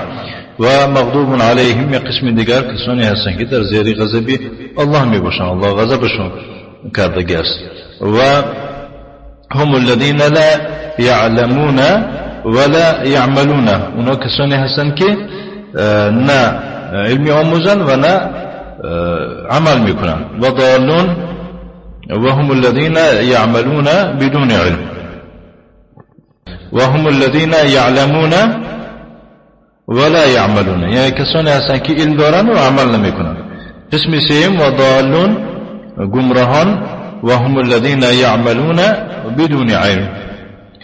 و مغضوب علیهم، یا قسم دیگر کسانی هستند که در زیر غضب الله می باشند، الله غضبشون کردگی است. و هم الذین لا یعلمون ولا یعملون، اونا کسانی هستند که نه علمی آموزن و نه عمل میکنن. و ضالون، وهم الذين يعملون بدون علم وهم الذين يعلمون ولا يعملون، يعني کسانی هستند که علم دارن و عمل نمیکنن. قسم سوم و ضالون، گمراهان، و هم الذين يعملون بدون علم،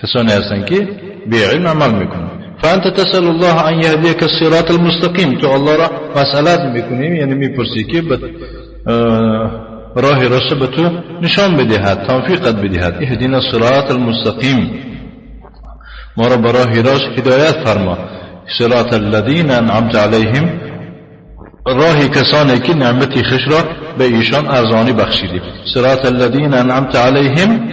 کسانی هستند که بی علم عمل میکنن. فانت تسأل الله ان يهديك الصراط المستقيم، تو الله را مسئلت میکنیم، یعنی میپرسی که راه راست به تو نشان بدهد، توفیقت بدهد. اهدنا الصراط المستقیم، ما را به راه راست هدایت فرما. صراط الذین انعمت علیهم، راهی کسانی که نعمتی خوش را به ایشان ارزانی بخشیدی. صراط الذین انعمت علیهم،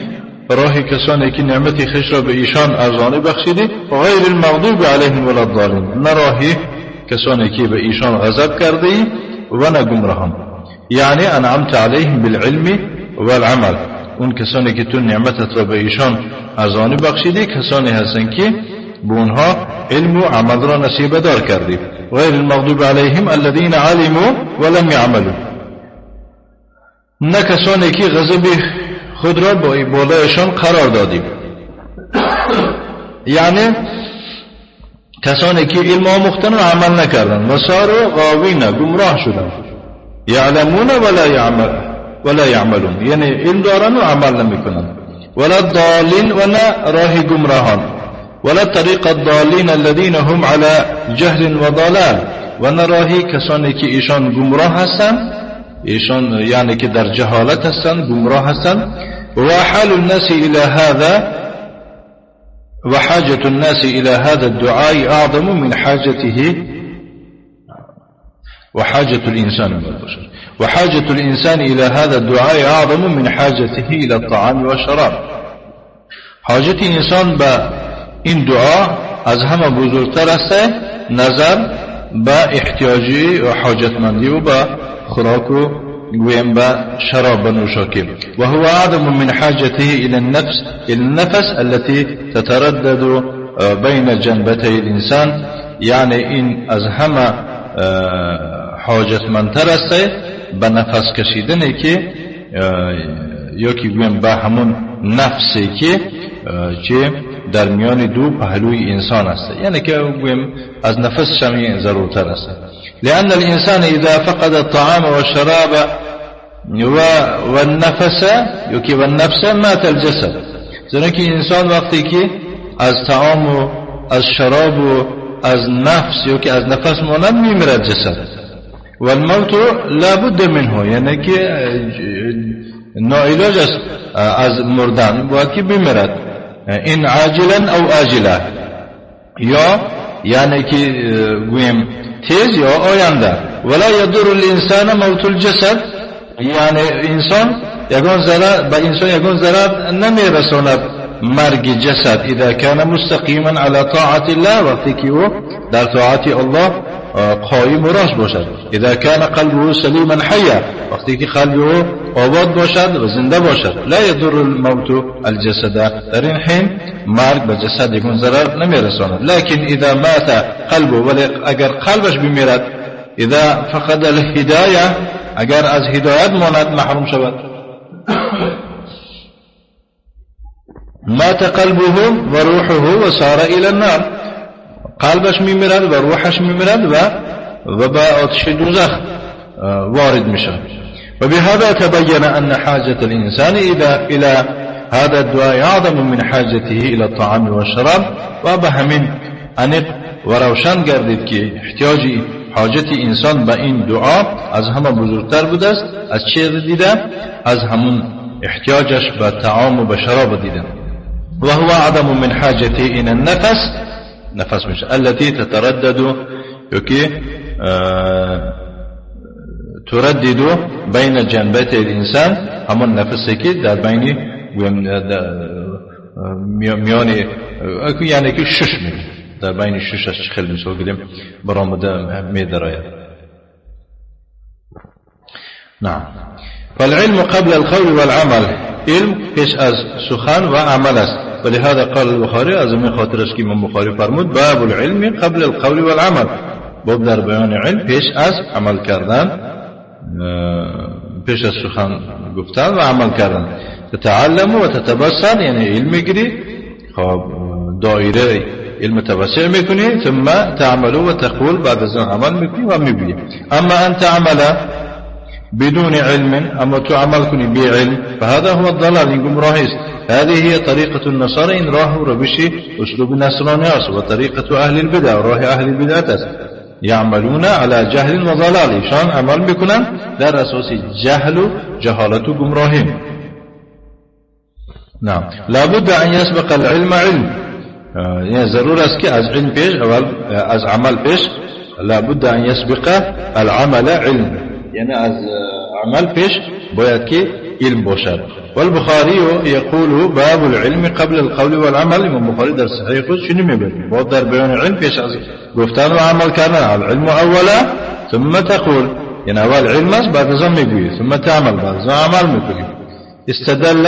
راهی کسانی که نعمتی خوش را به ایشان ارزانی بخشیدی. غیر المغضوب علیهم ولا الضالین، نه راهی کسانی که به ایشان غضب کردی و نه گمراهان. یعنی انعمت علیهم بالعلم والعمل، اون کسانی که تو نعمتت را به ایشان ارزانی بخشیدی کسانی هستند که به اونها علم و عمل را نصیب دار کردی. غیر المغضوب علیهم الذین علموا ولم یعملوا، نه کسانی که غضب خود را بالایشان قرار دادی، یعنی کسانی که علم آموختن و عمل نکردن و صاروا غاوین، گمراه شدن. یعلمون ولا یعملون، یعنی علم دارن و عمل نمیکنن. ولا الضالین، و نه راه گمراهان. ولا طریق الضالین الذین هم على جهل و ضلال، و نه راهی کسانی که ایشان گمراه هستند، ایشان یعنی که در جهالت هستند، گمراه هستند. و حال الناس الى هذا، و حاجة الناس الى هذا الدعاء اعظم من حاجته، وحاجة الإنسان إلى هذا الدعاء أعظم من حاجته إلى الطعام والشراب. حاجت انسان به این دعا از همه بزرگتر است نظر به احتیاجی و حاجتمندی و به خوراک و گویم به شراب و نوشاکی. و هو أعظم من حاجته إلى النفس التي تتردد بين جنبتي الإنسان، یعنی این از همه حاجتمندتر است به نفس کشیدنی که یا که گویم به همون نفسی که در میان دو پهلوی انسان است، یعنی که گویم از نفس شمی ضرورتر است. لأن الإنسان إذا فقد الطعام والشراب والنفس يكي والنفس مات الجسد، زیرا که انسان وقتی که از طعام و از شراب و از نفس یا که از نفس ماند میمیرد جسد. و الموت لا بد منه، یعنی که ناعلاج است از مردن، باید که بمیرد. این عاجلا او آجلا، یا یعنی که گویم تیز یا آینده. ولا يضر الانسان موت الجسد، یعنی انسان یگان ضرر نمیرساند مرگ جسد اذا كان مستقيما على طاعة الله، وقتی که او در طاعت الله قایم و راست باشد. اذا كان قلبه سليما حيا، وقتی که قلب او آباد باشد و زنده باشد. لا يضر الموت الجسد، در این حین مرگ به جسد یگان ضرر نمیرساند. لكن اذا مات قلبه، ولی اگر قلبش بمیرد، اذا فقد الهدايه، اگر از هدایت ماند محروم شود، مات قلبه و روحه و سار الى النار، قلبش میمیرد و روحش میمیرد و به آتش دوزخ وارد میشه. و بهذا تبين ان حاجة الانسان الى هذا الدعاء اعظم من حاجته الى الطعام والشراب. و به همین انق و روشن گردید که حاجت انسان به این دعا از همه بزرگتر بوده است. از چه دیده؟ از همون احتیاجش به طعام و به شراب دیده. و هو اعظم من حاجته الى نفس میشه التي تتردد، یکی تردد بین جنبت الانسان، همون نفسی که در بین میان یعنی که شش میشه، در بین ششش خیلی مثال بگیم برآمده میدراید. نعم. فالعلم قبل القول والعمل، علم پیش از سخن و عمل است. ولهذا قال البخاري، از این خاطر است که امام بخاری فرمود باب العلم قبل القول والعمل، باب در بیان علم پیش از عمل کردن، پیش از سخن گفتن و عمل کردن. تتعلم و تتبصر یعنی علم میگیری، خب دایره علم توسع میکنی، ثم تعمل و تقول بعد از آن عمل میکنی و میبینی. اما ان تعمل بدون علم، اما تعمل کنی بعلم، فهذا هو الضلال، این گمراهی است. هذه هي طريقة النصارى، إن راه ربشي أسلوب النصرانيات، وطريقة أهل البدع وراه أهل البدعة يعملون على جهل وضلال، شان عمل بکنن در اساس جهل و جهالت و گمراهی. نعم، لابد أن يسبق العلم علم، يعني ضرور است که از علم پیش اول از عمل پیش لابد أن يسبق العمل علم، يعني از عمل پیش باید که علم باشد. والبخاري يقول باب العلم قبل القول والعمل. امام بخاری در صحیح خود چنین میگه باید در بیان علم پیش از گفتن و عمل کردن. العلم اولا ثم تقول، یعنی اول علم است بعد از آن میگویی، ثم تعمل بعد از آن عمل میکنی. استدل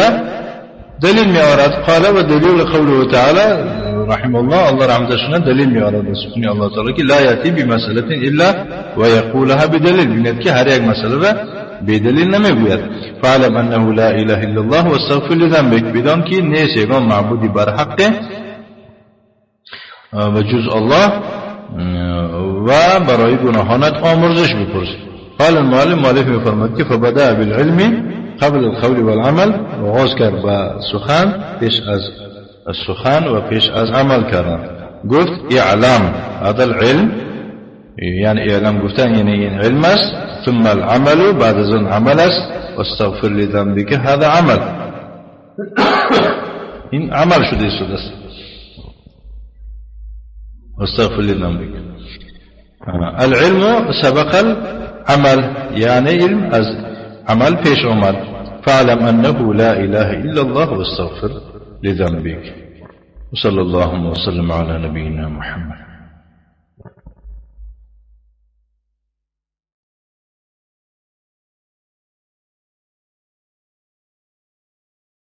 دلیل میآورد. قال و دلیل قوله تعالی رحمه الله رحمتشون دلیل میآورد سخن الله تعالی که لا یاتی بمسألة الا و یقولها بدلیل، ببینید که هر یک مسئله را بدلیل نمیگوید. فعلم انه لا اله الا الله واستغفر لذنبك، بدان که نیست یگان معبودی بر حق و جز الله و برای گناهانت آمرزش بپرس. قال المعلم مؤلف میفرماید که فبدأ بالعلم قبل القول والعمل، آغاز کرد با سخن پیش از سخن و پیش از عمل کردن. گفت اعلام، هذا العلم يعني اعلام گفتن یعنی علم است، ثم العمل بعد از آن عمل است، واستغفر لذنبك هذا عمل، این عمل شده است. واستغفر لذنبك العلم سبق العمل، يعني علم از عمل پیش آمد. فاعلم انه لا اله الا الله واستغفر لذنبك. وصلى الله وسلم على نبينا محمد.